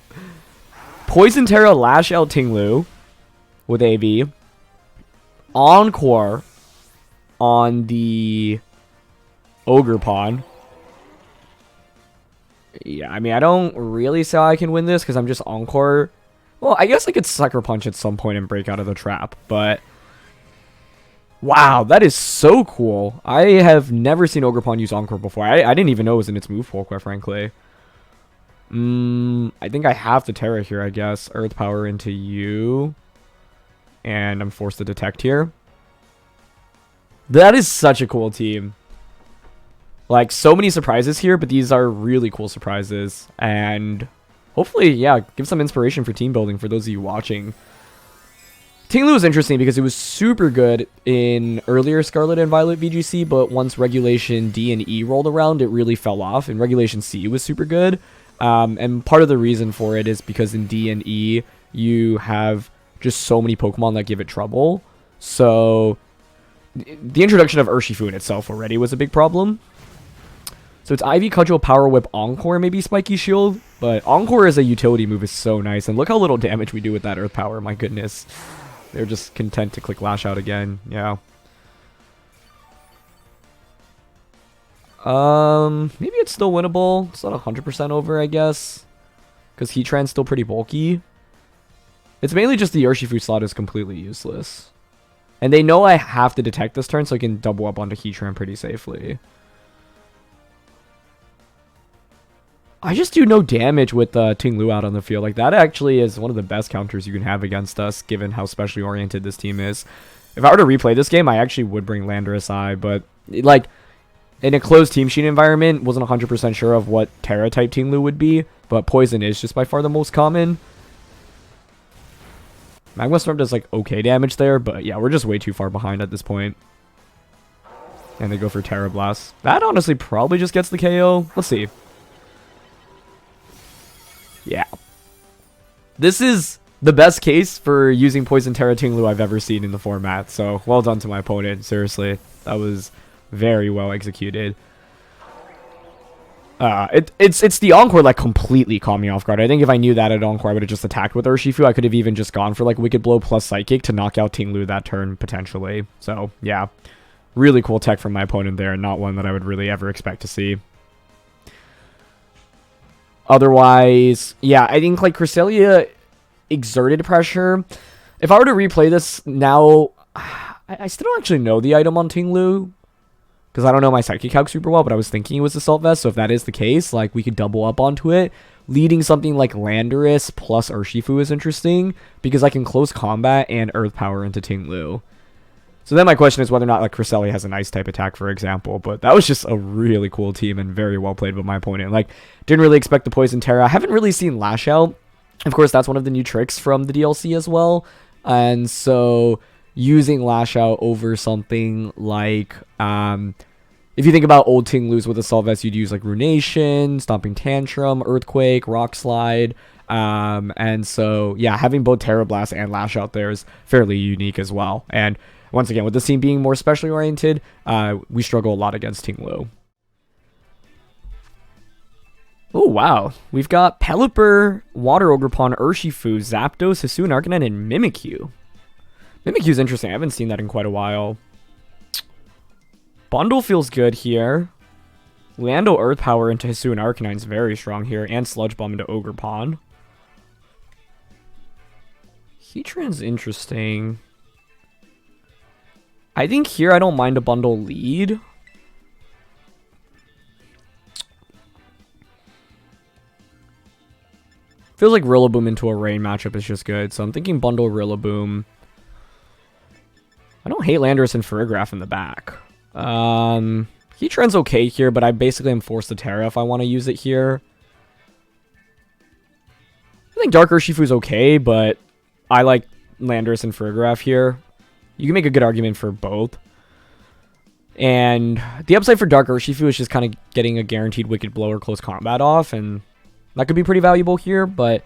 Poison Terra, Lash Out Ting Lu with AV. Encore on the Ogre Pawn. Yeah, I mean, I don't really see how I can win this because I'm just Encore. Well, I guess I could Sucker Punch at some point and break out of the trap, but wow, that is so cool. I have never seen Ogre Pawn use Encore before. I didn't even know it was in its move pool, quite frankly. I think I have to Terra here, I guess. Earth Power into you. And I'm forced to Detect here. That is such a cool team. Like, so many surprises here, but these are really cool surprises. And hopefully, yeah, give some inspiration for team building for those of you watching. Ting Lu was interesting because it was super good in earlier Scarlet and Violet VGC, but once Regulation D and E rolled around, it really fell off, and Regulation C was super good. And part of the reason for it is because in D and E, you have just so many Pokemon that give it trouble. So the introduction of Urshifu in itself already was a big problem. So it's Ivy, Cudgel, Power Whip, Encore, maybe Spiky Shield. But Encore as a utility move is so nice. And look how little damage we do with that Earth Power, my goodness. They're just content to click Lash Out again. Yeah. Maybe it's still winnable. It's not 100% over, I guess. Because Heatran's still pretty bulky. It's mainly just the Urshifu slot is completely useless. And they know I have to Detect this turn, so I can double up onto Heatran pretty safely. I just do no damage with Ting Lu out on the field. Like, that actually is one of the best counters you can have against us, given how specially oriented this team is. If I were to replay this game, I actually would bring Landorus-I, but, like, in a closed Team Sheet environment, wasn't 100% sure of what Terra-type Ting Lu would be, but Poison is just by far the most common. Magma Storm does, like, okay damage there, but yeah, we're just way too far behind at this point. And they go for Terra Blast. That honestly probably just gets the KO. Let's see. Yeah. This is the best case for using Poison Terra Ting Lu I've ever seen in the format. So, well done to my opponent. Seriously. That was very well executed. It's the Encore that completely caught me off guard. I think if I knew that at Encore, I would have just attacked with Urshifu. I could have even just gone for, like, Wicked Blow plus Psychic to knock out Ting Lu that turn, potentially. So, yeah. Really cool tech from my opponent there, and not one that I would really ever expect to see. Otherwise, yeah, I think like Cresselia exerted pressure. If I were to replay this now, I still don't actually know the item on Tinglu, because I don't know my Psychic Calc super well, but I was thinking it was Assault Vest, so if that is the case, like, we could double up onto it. Leading something like Landorus plus Urshifu is interesting, because I can close combat and Earth Power into Tinglu. So then my question is whether or not, like, Cresselia has an Ice type attack, for example, but that was just a really cool team and very well played by my opponent. Like, didn't really expect the Poison Terra. I haven't really seen Lash Out. Of course, that's one of the new tricks from the DLC as well, and so using Lash Out over something like, if you think about old Tinglu's with Assault Vest, you'd use like Runation, Stomping Tantrum, Earthquake, Rock Slide, and so yeah, having both Terra Blast and Lash Out there is fairly unique as well. And once again, with this team being more specially oriented, we struggle a lot against Tinglu. Oh, wow. We've got Pelipper, Water Ogerpon, Urshifu, Zapdos, Hisuian Arcanine, and Mimikyu. Mimikyu's interesting. I haven't seen that in quite a while. Bundle feels good here. Lando Earth Power into Hisuian Arcanine is very strong here. And Sludge Bomb into Ogerpon. Heatran's interesting. I think here I don't mind a bundle lead. Feels like Rillaboom into a Rain matchup is just good, so I'm thinking bundle Rillaboom. I don't hate Landorus and Farigiraf in the back. Heatran's okay here, but I basically am forced to Terra if I want to use it here. I think Dark Urshifu's okay, but I like Landorus and Farigiraf here. You can make a good argument for both. And the upside for Dark Urshifu is just kind of getting a guaranteed Wicked Blow or Close Combat off, and that could be pretty valuable here, but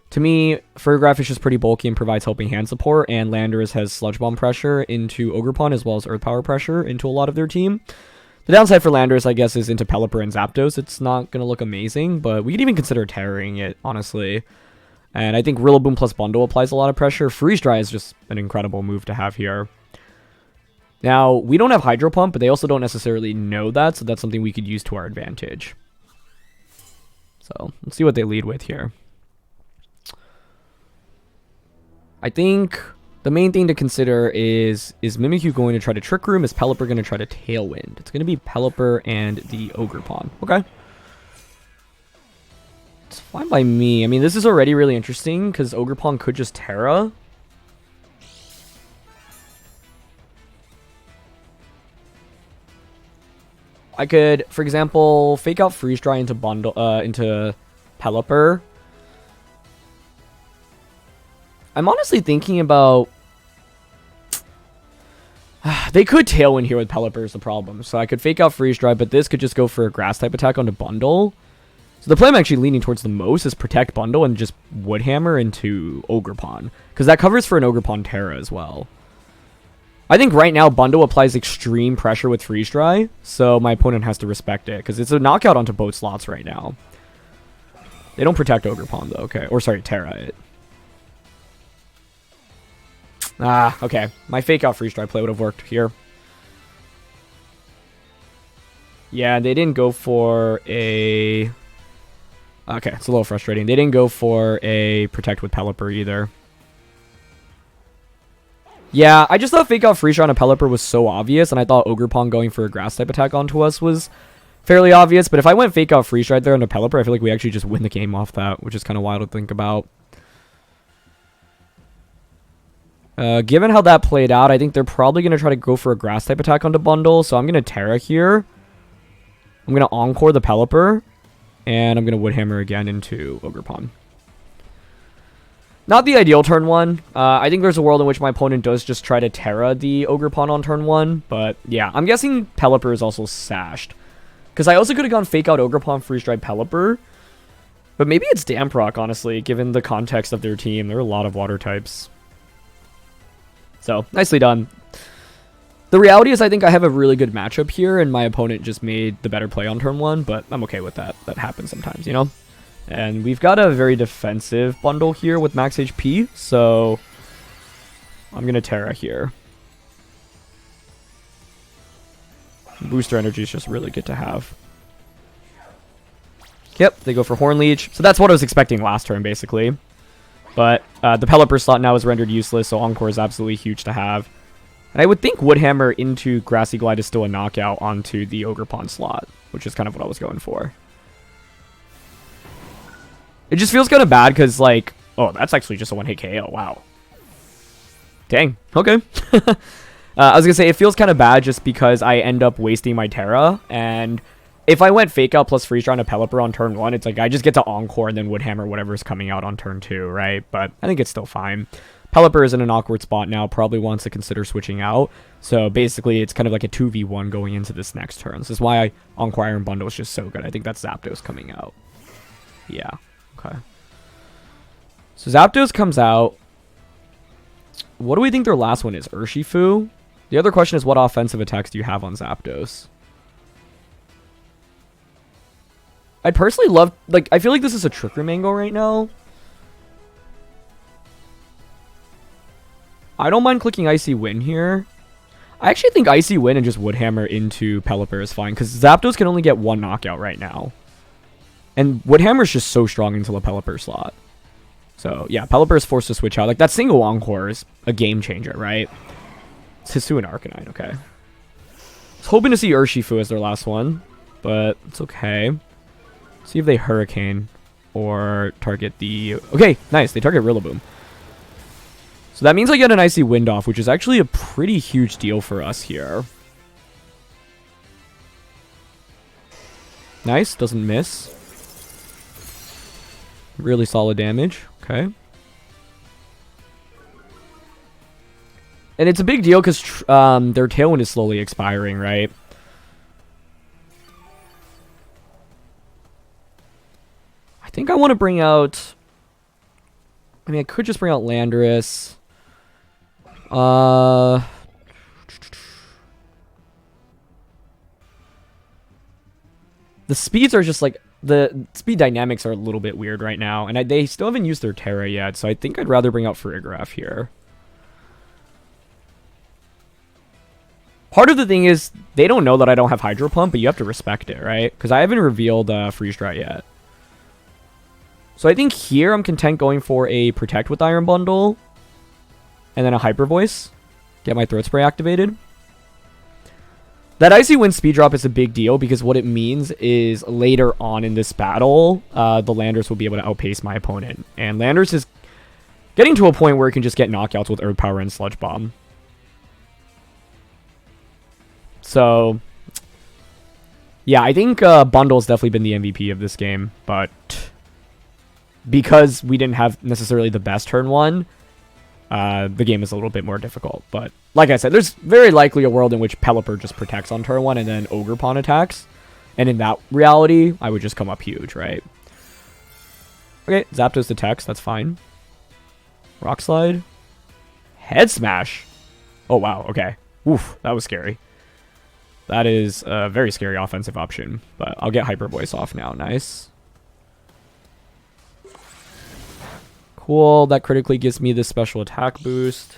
to me, Farigiraf is just pretty bulky and provides helping hand support, and Landorus has Sludge Bomb pressure into Ogerpon as well as Earth Power pressure into a lot of their team. The downside for Landorus, I guess, is into Pelipper and Zapdos. It's not going to look amazing, but we could even consider Terroring it, honestly. And I think Rillaboom plus Bundle applies a lot of pressure. Freeze Dry is just an incredible move to have here. Now, we don't have Hydro Pump, but they also don't necessarily know that, so that's something we could use to our advantage. So, let's see what they lead with here. I think the main thing to consider is Mimikyu going to try to Trick Room? Is Pelipper going to try to Tailwind? It's going to be Pelipper and the Ogerpon. Okay. It's fine by me. I mean, this is already really interesting because Ogerpon could just Terra. I could, for example, fake out Freeze Dry into into Pelipper. I'm honestly thinking about... they could Tailwind here with Pelipper is the problem. So I could fake out Freeze Dry, but this could just go for a Grass type attack onto Bundle. So the play I'm actually leaning towards the most is Protect Bundle and just Woodhammer into Ogerpon. Because that covers for an Ogerpon Terra as well. I think right now Bundle applies extreme pressure with Freeze Dry, so my opponent has to respect it, because it's a knockout onto both slots right now. They don't protect Ogerpon though, okay. Or sorry, Terra it. Ah, okay. My fake out Freeze Dry play would have worked here. Yeah, they didn't go for a... Okay, it's a little frustrating. They didn't go for a Protect with Pelipper either. Yeah, I just thought fake out Freeze Dry on a Pelipper was so obvious, and I thought Ogerpon going for a Grass type attack onto us was fairly obvious, but if I went fake out Freeze Dry there on a Pelipper, I feel like we actually just win the game off that, which is kind of wild to think about. Given how that played out, I think they're probably going to try to go for a Grass type attack onto Bundle, so I'm going to Terra here. I'm going to Encore the Pelipper, and I'm going to Woodhammer again into Ogerpon. Not the ideal turn one. I think there's a world in which my opponent does just try to Terra the Ogerpon on turn one. But yeah, I'm guessing Pelipper is also sashed. Because I also could have gone fake out Ogerpon, Freeze Dry Pelipper. But maybe it's Damp Rock, honestly, given the context of their team. There are a lot of water types. So, nicely done. The reality is I think I have a really good matchup here, and my opponent just made the better play on turn one. But I'm okay with that. That happens sometimes, you know? And we've got a very defensive Bundle here with max HP, so I'm going to Terra here. Booster energy is just really good to have. Yep, they go for Horn Leech. So that's what I was expecting last turn, basically. But the Pelipper slot now is rendered useless, so Encore is absolutely huge to have. And I would think Woodhammer into Grassy Glide is still a knockout onto the Ogre Pawn slot, which is kind of what I was going for. It just feels kind of bad because, like... Oh, that's actually just a one-hit KO. Wow. Dang. Okay. I was going to say, it feels kind of bad just because I end up wasting my Terra. And if I went Fake Out plus Freeze Dry on a Pelipper on turn 1, it's like I just get to Encore and then Woodhammer whatever's coming out on turn 2, right? But I think it's still fine. Pelipper is in an awkward spot now. Probably wants to consider switching out. So basically, it's kind of like a 2v1 going into this next turn. This is why Encore Iron Bundle is just so good. I think that's Zapdos coming out. Yeah. Okay. So Zapdos comes out. What do we think their last one is? Urshifu? The other question is, what offensive attacks do you have on Zapdos? I'd personally love... Like, I feel like this is a Trick Room angle right now. I don't mind clicking Icy Wind here. I actually think Icy Wind and just Woodhammer into Pelipper is fine, because Zapdos can only get one knockout right now. And Woodhammer is just so strong into the Pelipper slot. So, yeah, Pelipper is forced to switch out. Like, that single Encore is a game changer, right? It's Hisuian Arcanine, okay. I was hoping to see Urshifu as their last one, but it's okay. See if they Hurricane or target the... Okay, nice. They target Rillaboom. So that means I get an Icy Wind off, which is actually a pretty huge deal for us here. Nice. Doesn't miss. Really solid damage. Okay. And it's a big deal because their Tailwind is slowly expiring, right? I think I want to bring out... I mean, I could just bring out Landorus. The speeds are just like... The speed dynamics are a little bit weird right now. And they still haven't used their Terra yet. So I think I'd rather bring out Farigiraf here. Part of the thing is, they don't know that I don't have Hydro Pump, but you have to respect it, right? Because I haven't revealed Freeze Dry yet. So I think here I'm content going for a Protect with Iron Bundle. And then a Hyper Voice. Get my Throat Spray activated. That Icy Wind speed drop is a big deal because what it means is later on in this battle, the Landorus will be able to outpace my opponent. And Landorus is getting to a point where it can just get knockouts with Earth Power and Sludge Bomb. So, yeah, I think Bundle's definitely been the MVP of this game, but because we didn't have necessarily the best turn 1, the game is a little bit more difficult. But like I said, there's very likely a world in which Pelipper just protects on turn 1 and then Ogre Pawn attacks. And in that reality, I would just come up huge, right? Okay, Zapdos detects, that's fine. Rock Slide. Head Smash. Oh, wow, okay. Oof, that was scary. That is a very scary offensive option, but I'll get Hyper Voice off now. Nice. Cool, that critically gives me this special attack boost.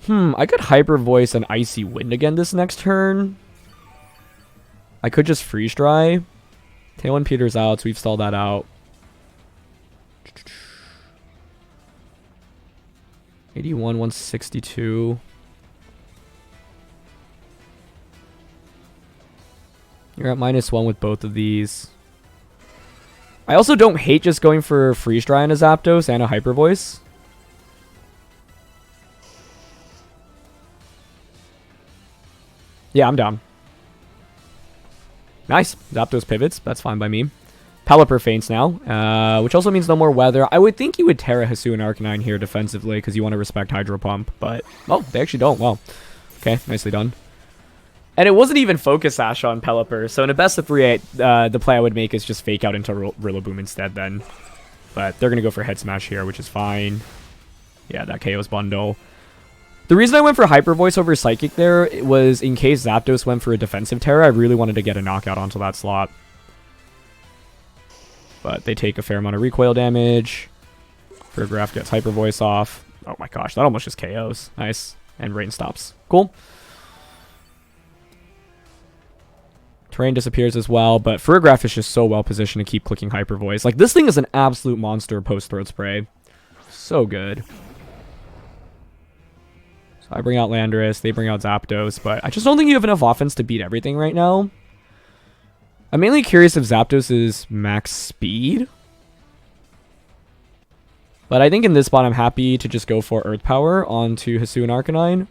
I could Hyper Voice and Icy Wind again this next turn. I could just Freeze Dry. Tailwind peters out, so we've stalled that out. 81, 162. You're at -1 with both of these. I also don't hate just going for Freeze Dry on a Zapdos and a Hyper Voice. Yeah, I'm down. Nice. Zapdos pivots. That's fine by me. Pelipper faints now, which also means no more weather. I would think you would Terra Hisuian Arcanine here defensively because you want to respect Hydro Pump, but... Oh, they actually don't. Well, okay, nicely done. And it wasn't even Focus Sash on Pelipper, so in a best of 3, the play I would make is just Fake Out into Rillaboom instead then. But they're going to go for Head Smash here, which is fine. Yeah, that KO's Bundle. The reason I went for Hyper Voice over Psychic there was in case Zapdos went for a defensive Terra, I really wanted to get a knockout onto that slot. But they take a fair amount of recoil damage. Farigiraf gets Hyper Voice off. Oh my gosh, that almost just KOs. Nice. And Rain stops. Cool. Terrain disappears as well, but Farigiraf is just so well positioned to keep clicking Hyper Voice. Like, this thing is an absolute monster post-Throat Spray. So good. So I bring out Landorus, they bring out Zapdos, but I just don't think you have enough offense to beat everything right now. I'm mainly curious if Zapdos is max speed. But I think in this spot, I'm happy to just go for Earth Power onto Hisuian Arcanine.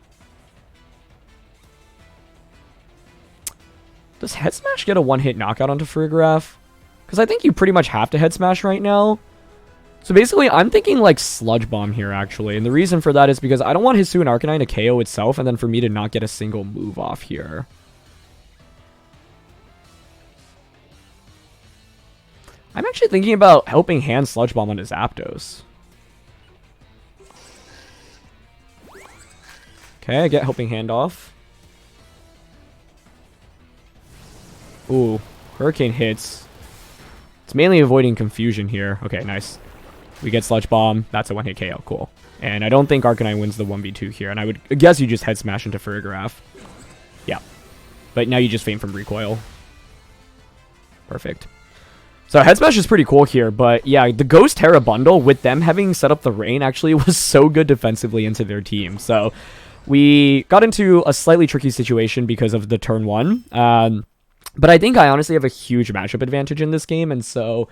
Does Head Smash get a one-hit knockout onto Farigiraf? Because I think you pretty much have to Head Smash right now. So basically, I'm thinking like Sludge Bomb here, actually. And the reason for that is because I don't want Hisuian Arcanine to KO itself and then for me to not get a single move off here. I'm actually thinking about Helping Hand Sludge Bomb onto Zapdos. Okay, I get Helping Hand off. Ooh, Hurricane hits. It's mainly avoiding confusion here. Okay, nice. We get Sludge Bomb. That's a one-hit KO. Cool. And I don't think Arcanine wins the 1v2 here. And I would guess you just Head Smash into Farigiraf. Yeah. But now you just feint from recoil. Perfect. So Head Smash is pretty cool here. But yeah, the Ghost Terra bundle with them having set up the rain actually was so good defensively into their team. So we got into a slightly tricky situation because of the turn 1. But I think I honestly have a huge matchup advantage in this game, and so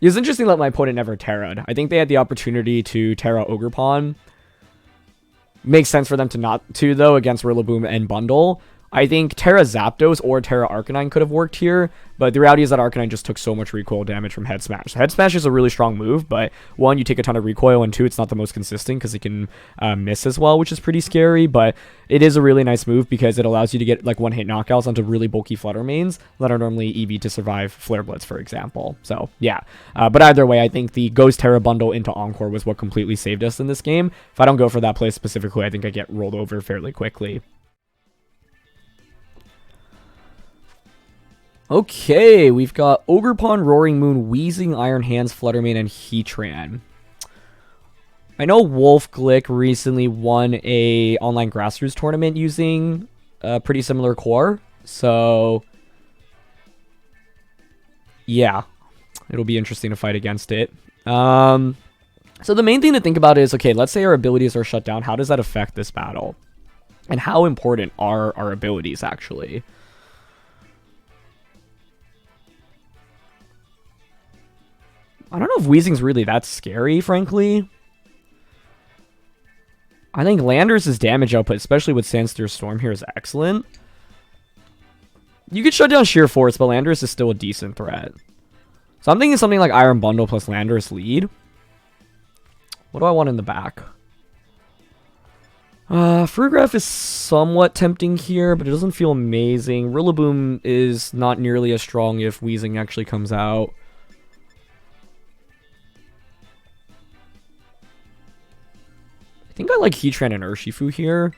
it was interesting that my opponent never Terra'd. I think they had the opportunity to Terra Ogerpon. Makes sense for them to not to, though, against Rillaboom and Bundle. I think Terra Zapdos or Terra Arcanine could have worked here, but the reality is that Arcanine just took so much recoil damage from Head Smash. So Head Smash is a really strong move, but one, you take a ton of recoil, and two, it's not the most consistent because it can miss as well, which is pretty scary, but it is a really nice move because it allows you to get like one-hit knockouts onto really bulky Flutter Mains that are normally EV to survive Flare Blitz, for example. So, yeah. But either way, I think the Ghost Terra bundle into Encore was what completely saved us in this game. If I don't go for that play specifically, I think I get rolled over fairly quickly. Okay, we've got Ogerpon, Roaring Moon, Wheezing, Iron Hands, Fluttermane, and Heatran. I know Wolf Glick recently won a online grassroots tournament using a pretty similar core, so yeah, it'll be interesting to fight against it. So the main thing to think about is, okay, let's say our abilities are shut down. How does that affect this battle? And how important are our abilities actually? I don't know if Weezing's really that scary, frankly. I think Landorus' damage output, especially with Sandsteer Storm here, is excellent. You could shut down Sheer Force, but Landorus is still a decent threat. So I'm thinking something like Iron Bundle plus Landorus lead. What do I want in the back? Farigiraf is somewhat tempting here, but it doesn't feel amazing. Rillaboom is not nearly as strong if Weezing actually comes out. I think I like Heatran and Urshifu here.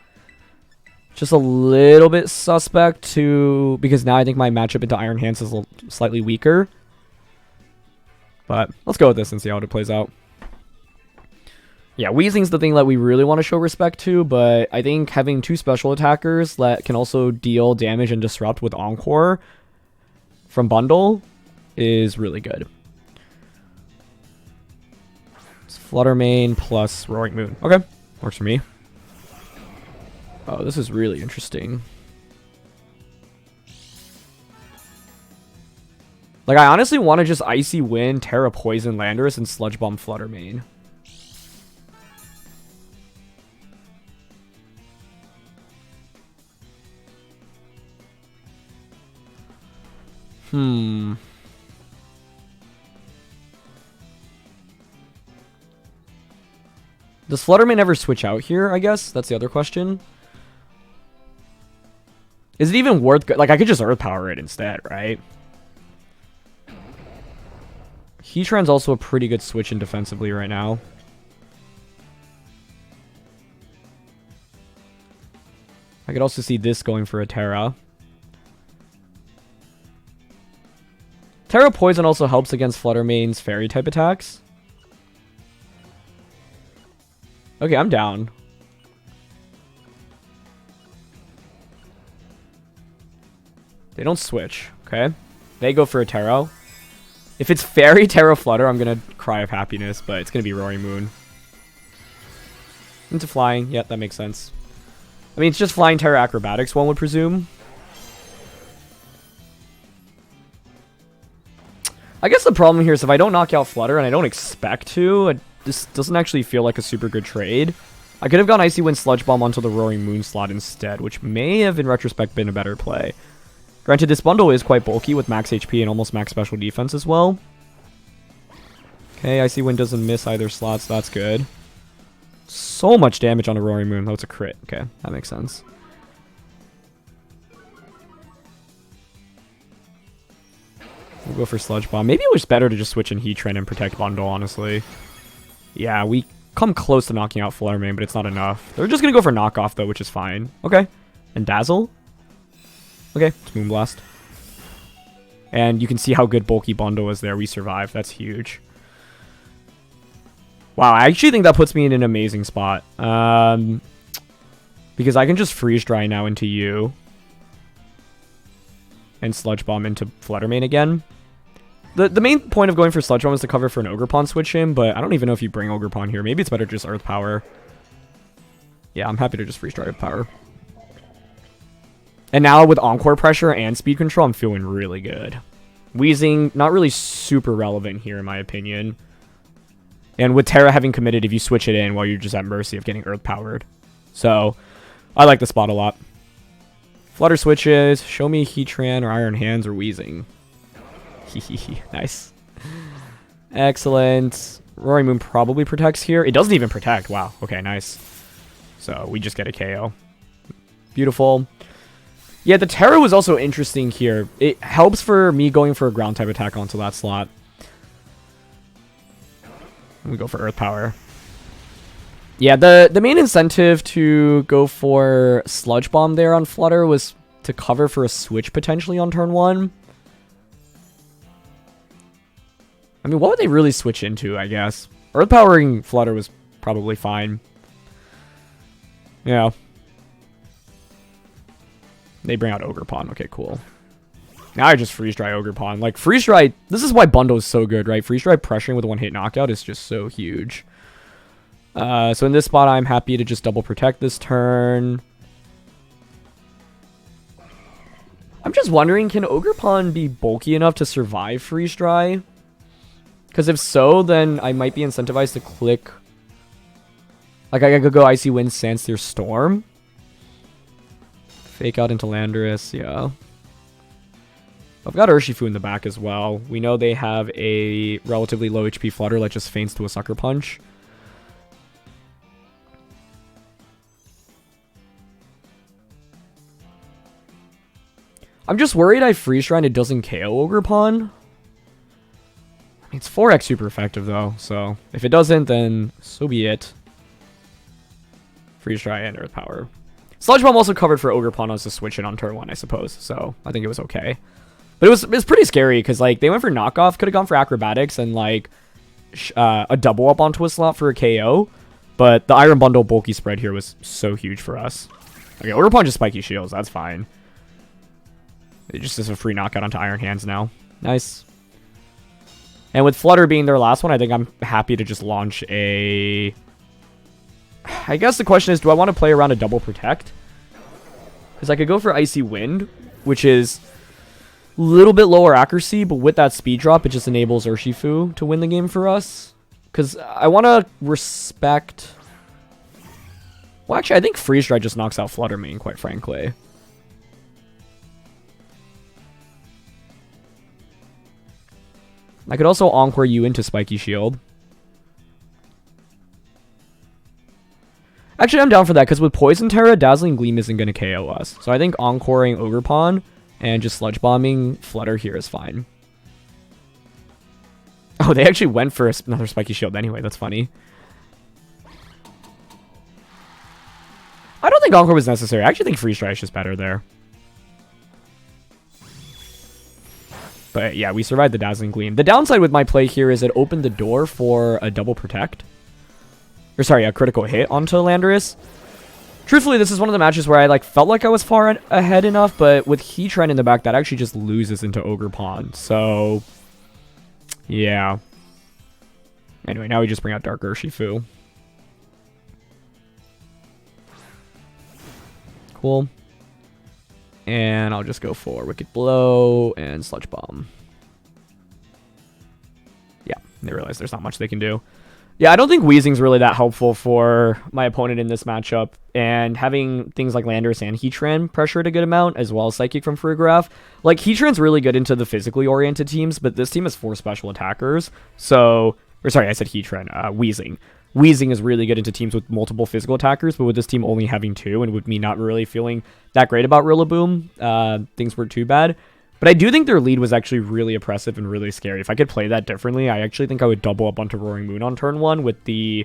Just a little bit suspect to, because now I think my matchup into Iron Hands is slightly weaker. But let's go with this and see how it plays out. Yeah, Weezing's the thing that we really want to show respect to, but I think having two special attackers that can also deal damage and disrupt with Encore from Bundle is really good. It's Fluttermane plus Roaring Moon. Okay. Works for me. Oh, this is really interesting. Like, I honestly want to just Icy Wind, Terra Poison Landorus, and Sludge Bomb Fluttermane. Does Fluttermane ever switch out here, I guess? That's the other question. Is it even worth... Like, I could just Earth Power it instead, right? Heatran's also a pretty good switch in defensively right now. I could also see this going for a Terra. Terra Poison also helps against Fluttermane's Fairy-type attacks. Okay, I'm down. They don't switch. Okay. They go for a Taro. If it's Fairy Taro Flutter, I'm going to cry of happiness, but it's going to be Roaring Moon. Into flying. Yep, that makes sense. I mean, it's just flying Terra Acrobatics, one would presume. I guess the problem here is if I don't knock out Flutter, and I don't expect to, this doesn't actually feel like a super good trade. I could have gone Icy Wind Sludge Bomb onto the Roaring Moon slot instead, which may have, in retrospect, been a better play. Granted, this bundle is quite bulky with max HP and almost max special defense as well. Okay, Icy Wind doesn't miss either slot, so that's good. So much damage on a Roaring Moon. Oh, it's a crit. Okay, that makes sense. We'll go for Sludge Bomb. Maybe it was better to just switch in Heatran and protect bundle, honestly. Yeah, we come close to knocking out Flutter Mane, but it's not enough. They're just going to go for Knockoff, though, which is fine. Okay. And Dazzle? Okay, it's Moonblast. And you can see how good bulky bundle is there. We survived. That's huge. Wow, I actually think that puts me in an amazing spot. Because I can just Freeze Dry now into you. And Sludge Bomb into Flutter Mane again. The main point of going for Sludge Bomb is to cover for an Ogerpon switch in, but I don't even know if you bring Ogerpon here. Maybe it's better just Earth Power. Yeah, I'm happy to just Freeze Dry with Power. And now with Encore Pressure and Speed Control, I'm feeling really good. Wheezing, not really super relevant here in my opinion. And with Terra having committed, if you switch it in, well, you're just at mercy of getting Earth Powered. So, I like the spot a lot. Flutter switches, show me Heatran or Iron Hands or Wheezing. Nice. Excellent. Roaring Moon probably protects here. It doesn't even protect. Wow. Okay, nice. So, we just get a KO. Beautiful. Yeah, the Terra was also interesting here. It helps for me going for a ground type attack onto that slot. We go for Earth Power. Yeah, the main incentive to go for Sludge Bomb there on Flutter was to cover for a switch potentially on turn 1. I mean, what would they really switch into, I guess? Earth Powering Flutter was probably fine. Yeah. They bring out Ogerpon. Okay, cool. Now I just Freeze Dry Ogerpon. Like, Freeze Dry... This is why Bundle is so good, right? Freeze Dry pressuring with a one-hit knockout is just so huge. So in this spot, I'm happy to just double protect this turn. I'm just wondering, can Ogerpon be bulky enough to survive Freeze Dry? Because if so, then I might be incentivized to click... Like, I could go Icy Wind, Sandsteer, Storm. Fake out into Landorus, yeah. I've got Urshifu in the back as well. We know they have a relatively low HP Flutter that just feints to a Sucker Punch. I'm just worried I Freeze Dry and it doesn't KO Ogerpon. I mean, it's 4x super effective though, so if it doesn't, then so be it. Freeze Dry and Earth Power. Sludge Bomb also covered for Ogerpon as a switch in on turn 1, I suppose, so I think it was okay. But it was pretty scary, because like they went for Knockoff, could have gone for Acrobatics and like a double up onto a slot for a KO, but the Iron Bundle bulky spread here was so huge for us. Okay, Ogerpon just Spiky Shields, that's fine. It just is a free knockout onto Iron Hands now. Nice. And with Flutter being their last one, I think I'm happy to just launch a... I guess the question is, do I want to play around a double protect? Because I could go for Icy Wind, which is a little bit lower accuracy, but with that speed drop, it just enables Urshifu to win the game for us. Because I want to respect... Well, actually, I think Freeze Dry just knocks out Flutter Mane, quite frankly. I could also Encore you into Spiky Shield. Actually, I'm down for that, because with Poison Terra, Dazzling Gleam isn't going to KO us. So I think Encoring Ogerpon and just Sludge Bombing Flutter here is fine. Oh, they actually went for another Spiky Shield anyway. That's funny. I don't think Encore was necessary. I actually think Freeze Dry is just better there. But yeah, we survived the Dazzling Gleam. The downside with my play here is it opened the door for a double protect. Or sorry, a critical hit onto Landorus. Truthfully, this is one of the matches where I like felt like I was far ahead enough, but with Heatran in the back, that actually just loses into Ogerpon. So, yeah. Anyway, now we just bring out Dark Urshifu. Cool. And I'll just go for Wicked Blow and Sludge Bomb. Yeah, they realize there's not much they can do. Yeah, I don't think Weezing's really that helpful for my opponent in this matchup, and having things like Landorus and Heatran pressured a good amount, as well as Psychic from Farigiraf. Like, Heatran's really good into the physically oriented teams, but this team has 4 special attackers, so... Or sorry, I said Heatran, Weezing. Weezing is really good into teams with multiple physical attackers, but with this team only having 2, and with me not really feeling that great about Rillaboom, things weren't too bad. But I do think their lead was actually really oppressive and really scary. If I could play that differently, I actually think I would double up onto Roaring Moon on turn 1 with the...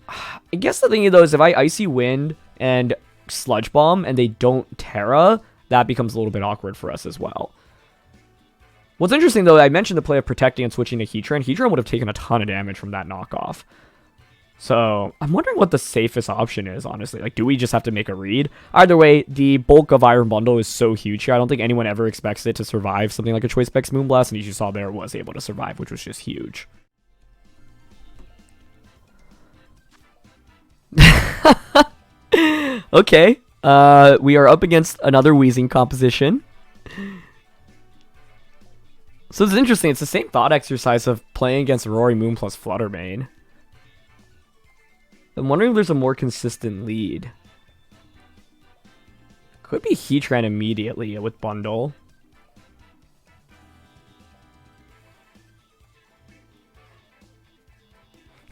I guess the thing though is if I Icy Wind and Sludge Bomb and they don't Terra, that becomes a little bit awkward for us as well. What's interesting though, I mentioned the play of protecting and switching to Heatran. Heatran would have taken a ton of damage from that knockoff. So, I'm wondering what the safest option is, honestly. Like, do we just have to make a read? Either way, the bulk of Iron Bundle is so huge here. I don't think anyone ever expects it to survive something like a Choice Specs Moonblast, and as you saw there, it was able to survive, which was just huge. Okay. We are up against another Weezing composition. So, it's interesting. It's the same thought exercise of playing against Roaring Moon plus Fluttermane. I'm wondering if there's a more consistent lead. Could be Heatran immediately with Bundle.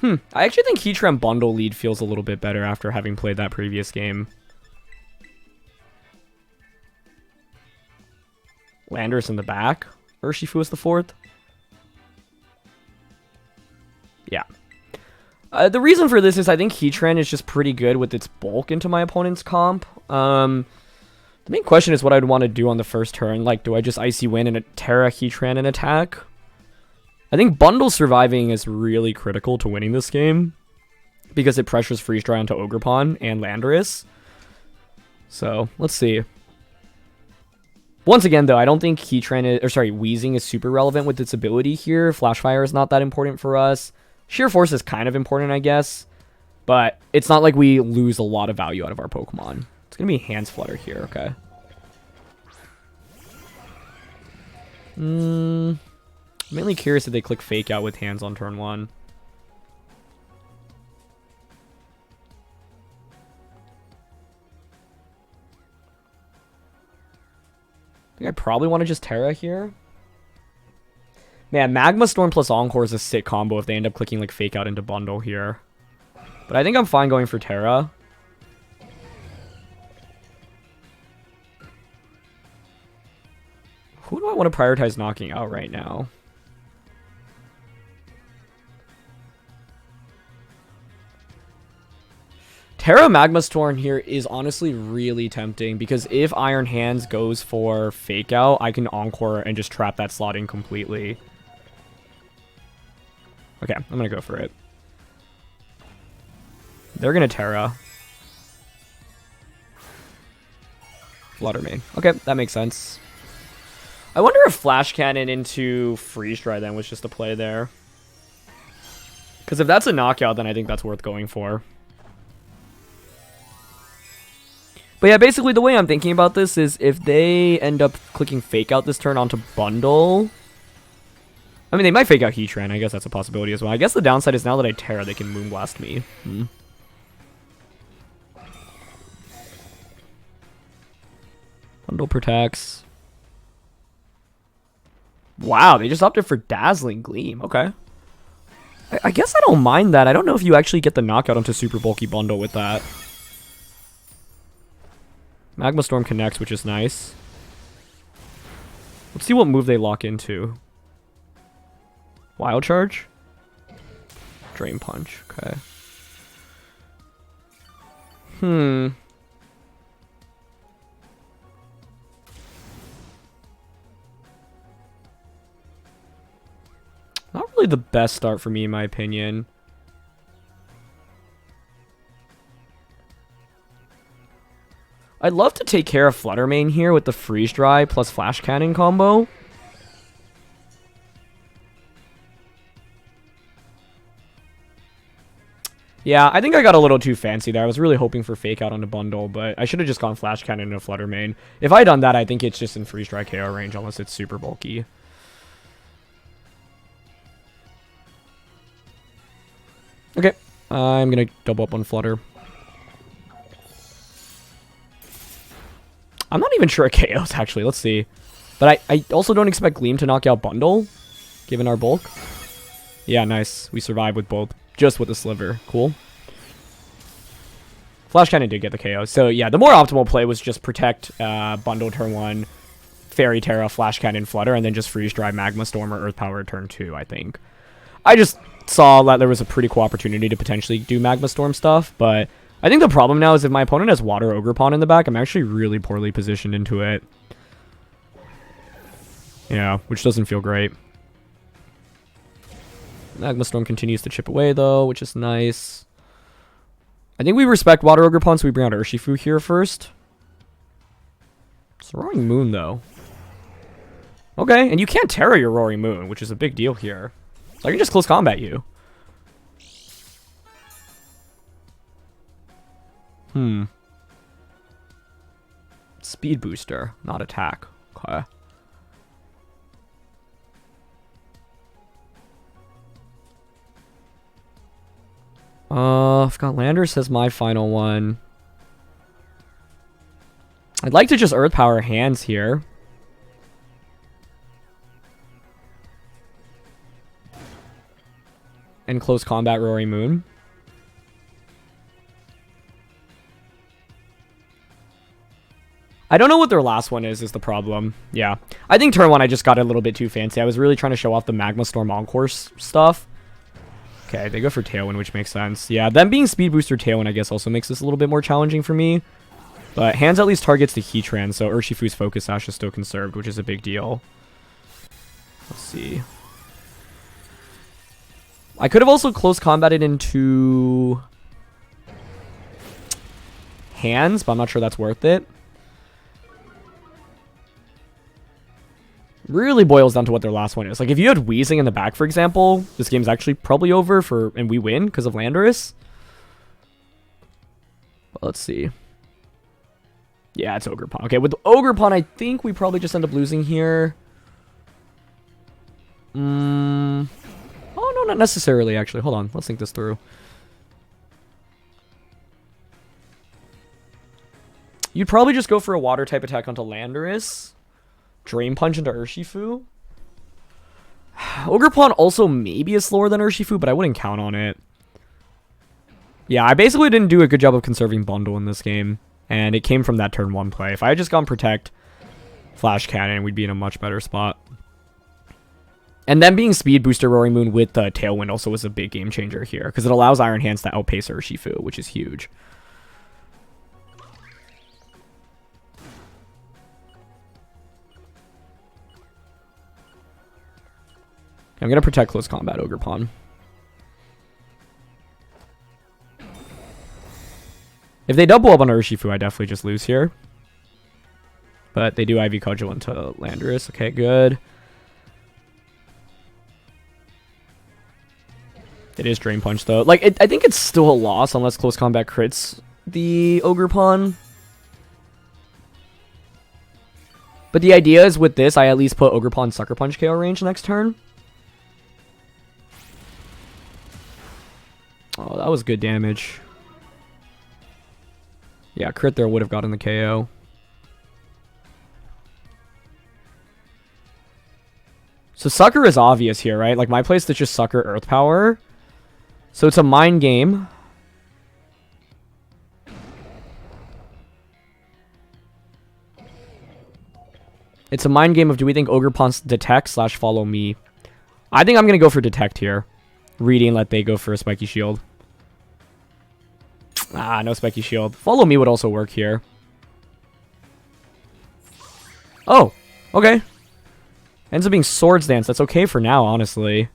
I actually think Heatran Bundle lead feels a little bit better after having played that previous game. Landorus in the back. Urshifu is the 4th. Yeah. The reason for this is I think Heatran is just pretty good with its bulk into my opponent's comp. The main question is what I'd want to do on the first turn. Like, do I just Icy Wind and a Terra Heatran and attack? I think Bundle surviving is really critical to winning this game, because it pressures Freeze Dry onto Ogerpon and Landorus. So, let's see. Once again, though, I don't think Weezing is super relevant with its ability here. Flash Fire is not that important for us. Sheer Force is kind of important, I guess. But it's not like we lose a lot of value out of our Pokemon. It's going to be Hands Flutter here, okay. I'm mainly curious if they click Fake Out with Hands on turn 1. I think I probably want to just Terra here. Man, Magma Storm plus Encore is a sick combo if they end up clicking like Fake Out into Bundle here. But I think I'm fine going for Terra. Who do I want to prioritize knocking out right now? Terra Magma Storm here is honestly really tempting, because if Iron Hands goes for Fake Out, I can Encore and just trap that slot in completely. Okay, I'm going to go for it. They're going to Terra. Fluttermane. Okay, that makes sense. I wonder if Flash Cannon into Freeze Dry then was just a play there. Because if that's a knockout, then I think that's worth going for. But yeah, basically the way I'm thinking about this is if they end up clicking Fake Out this turn onto Bundle... I mean, they might Fake Out Heatran. I guess that's a possibility as well. I guess the downside is now that I Terra, they can Moonblast me. Bundle protects. Wow, they just opted for Dazzling Gleam. Okay. I guess I don't mind that. I don't know if you actually get the knockout onto Super Bulky Bundle with that. Magma Storm connects, which is nice. Let's see what move they lock into. Wild Charge? Drain Punch. Okay. Not really the best start for me, in my opinion. I'd love to take care of Flutter Mane here with the Freeze Dry plus Flash Cannon combo. Yeah, I think I got a little too fancy there. I was really hoping for Fake Out on the bundle, but I should have just gone Flash Cannon into Flutter Mane. If I had done that, I think it's just in Freeze Dry KO range, unless it's super bulky. Okay, I'm going to double up on Flutter. I'm not even sure it KOs, actually. Let's see. But I also don't expect Gleam to knock out Bundle, given our bulk. Yeah, nice. We survived with both. Just with the Sliver. Cool. Flash Cannon did get the KO. So, yeah, the more optimal play was just protect Bundle turn 1, Fairy Terra, Flash Cannon, Flutter, and then just Freeze Dry, Magma Storm, or Earth Power turn 2, I think. I just saw that there was a pretty cool opportunity to potentially do Magma Storm stuff, but I think the problem now is if my opponent has Water Ogre Pawn in the back, I'm actually really poorly positioned into it. Yeah, which doesn't feel great. Magma Storm continues to chip away, though, which is nice. I think we respect Water Ogre Pawn, so we bring out Urshifu here first. It's Roaring Moon, though. Okay, and you can't Terra your Roaring Moon, which is a big deal here. So I can just close combat you. Speed booster, not attack. Okay. I've got Landorus as my final one. I'd like to just Earth Power hands here. And close combat Roaring Moon. I don't know what their last one is the problem. Yeah. I think turn 1 I just got a little bit too fancy. I was really trying to show off the Magma Storm Encore stuff. Okay, they go for Tailwind, which makes sense. Yeah, them being Speed Booster Tailwind, I guess, also makes this a little bit more challenging for me. But hands at least targets the Heatran, so Urshifu's Focus Sash is still conserved, which is a big deal. Let's see. I could have also close combated into hands, but I'm not sure that's worth it. Really boils down to what their last one is. Like, if you had Wheezing in the back, for example, this game's actually probably over and we win because of Landorus. But let's see. Yeah, it's Ogre Pawn. Okay, with Ogre Pawn, I think we probably just end up losing here. Oh, no, not necessarily, actually. Hold on. Let's think this through. You'd probably just go for a Water-type attack onto Landorus. Drain Punch into Urshifu. Ogre Pawn also maybe is slower than Urshifu, but I wouldn't count on it. Yeah, I basically didn't do a good job of conserving Bundle in this game. And it came from that turn 1 play. If I had just gone Protect, Flash Cannon, we'd be in a much better spot. And then being Speed Booster Roaring Moon with the Tailwind also was a big game changer here. Because it allows Iron Hands to outpace Urshifu, which is huge. I'm going to Protect Close Combat Ogre Pawn. If they double up on Urshifu, I definitely just lose here. But they do Ivy Cudgel into Landorus. Okay, good. It is Drain Punch, though. Like, I think it's still a loss unless Close Combat crits the Ogre Pawn. But the idea is with this, I at least put Ogre Pawn Sucker Punch KO range next turn. Oh, that was good damage. Yeah, crit there would have gotten the KO. So Sucker is obvious here, right? Like, my play is to just Sucker Earth Power. So it's a mind game. It's a mind game of do we think Ogre Pawn's Detect / Follow Me? I think I'm going to go for Detect here. Reading, let they go for a Spiky Shield. Ah, no Spiky Shield. Follow Me would also work here. Oh, okay. Ends up being Swords Dance. That's okay for now, honestly.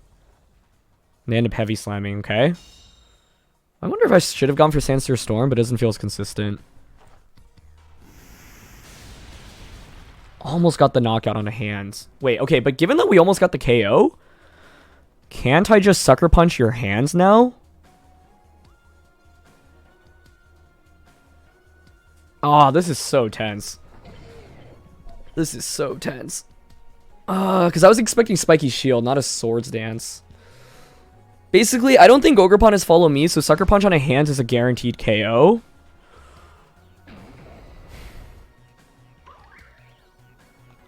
They end up heavy slamming, okay. I wonder if I should have gone for Sandsphere Storm, but it doesn't feel as consistent. almost got the knockout on a hands. Wait, okay, but given that we almost got the KO, can't I just Sucker Punch your hands now? Oh, this is so tense. This is so tense. Because I was expecting Spiky Shield, not a Swords Dance. Basically, I don't think Ogerpon has Follow Me, so Sucker Punch on a hands is a guaranteed KO.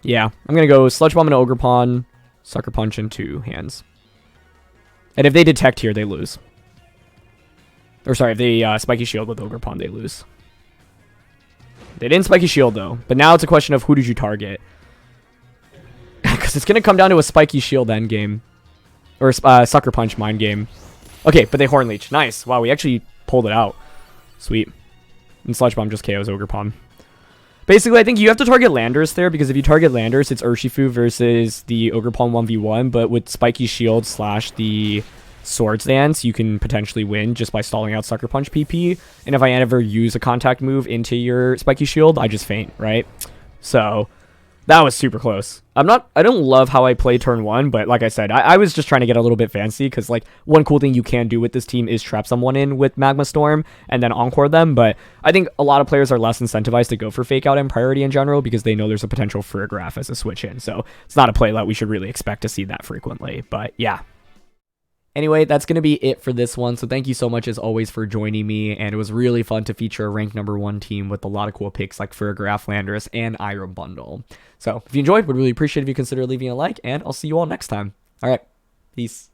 Yeah, I'm going to go Sludge Bomb into Ogerpon, Sucker Punch into hands. And if they detect here, they lose. Or sorry, if they Spiky Shield with Ogerpon, they lose. They didn't Spiky Shield, though. But now it's a question of who did you target. Because it's going to come down to a Spiky Shield endgame. Or Sucker Punch mind game. Okay, but they Horn Leech. Nice. Wow, we actually pulled it out. Sweet. And Sludge Bomb just KOs Ogerpon. Basically, I think you have to target Landorus there, because if you target Landorus, it's Urshifu versus the Ogerpon 1v1, but with Spiky Shield / the Swords Dance, you can potentially win just by stalling out Sucker Punch PP, and if I ever use a contact move into your Spiky Shield, I just faint, right? So, that was super close. I don't love how I play turn 1, but like I said, I was just trying to get a little bit fancy, because like one cool thing you can do with this team is trap someone in with Magma Storm and then encore them, but I think a lot of players are less incentivized to go for Fake Out and Priority in general, because they know there's a potential Farigiraf as a switch in, so it's not a play that we should really expect to see that frequently, but yeah. Anyway, that's going to be it for this one, so thank you so much as always for joining me, and it was really fun to feature a ranked #1 team with a lot of cool picks like Farigiraf, Landorus, and Iron Bundle. So, if you enjoyed, would really appreciate if you consider leaving a like, and I'll see you all next time. Alright, peace.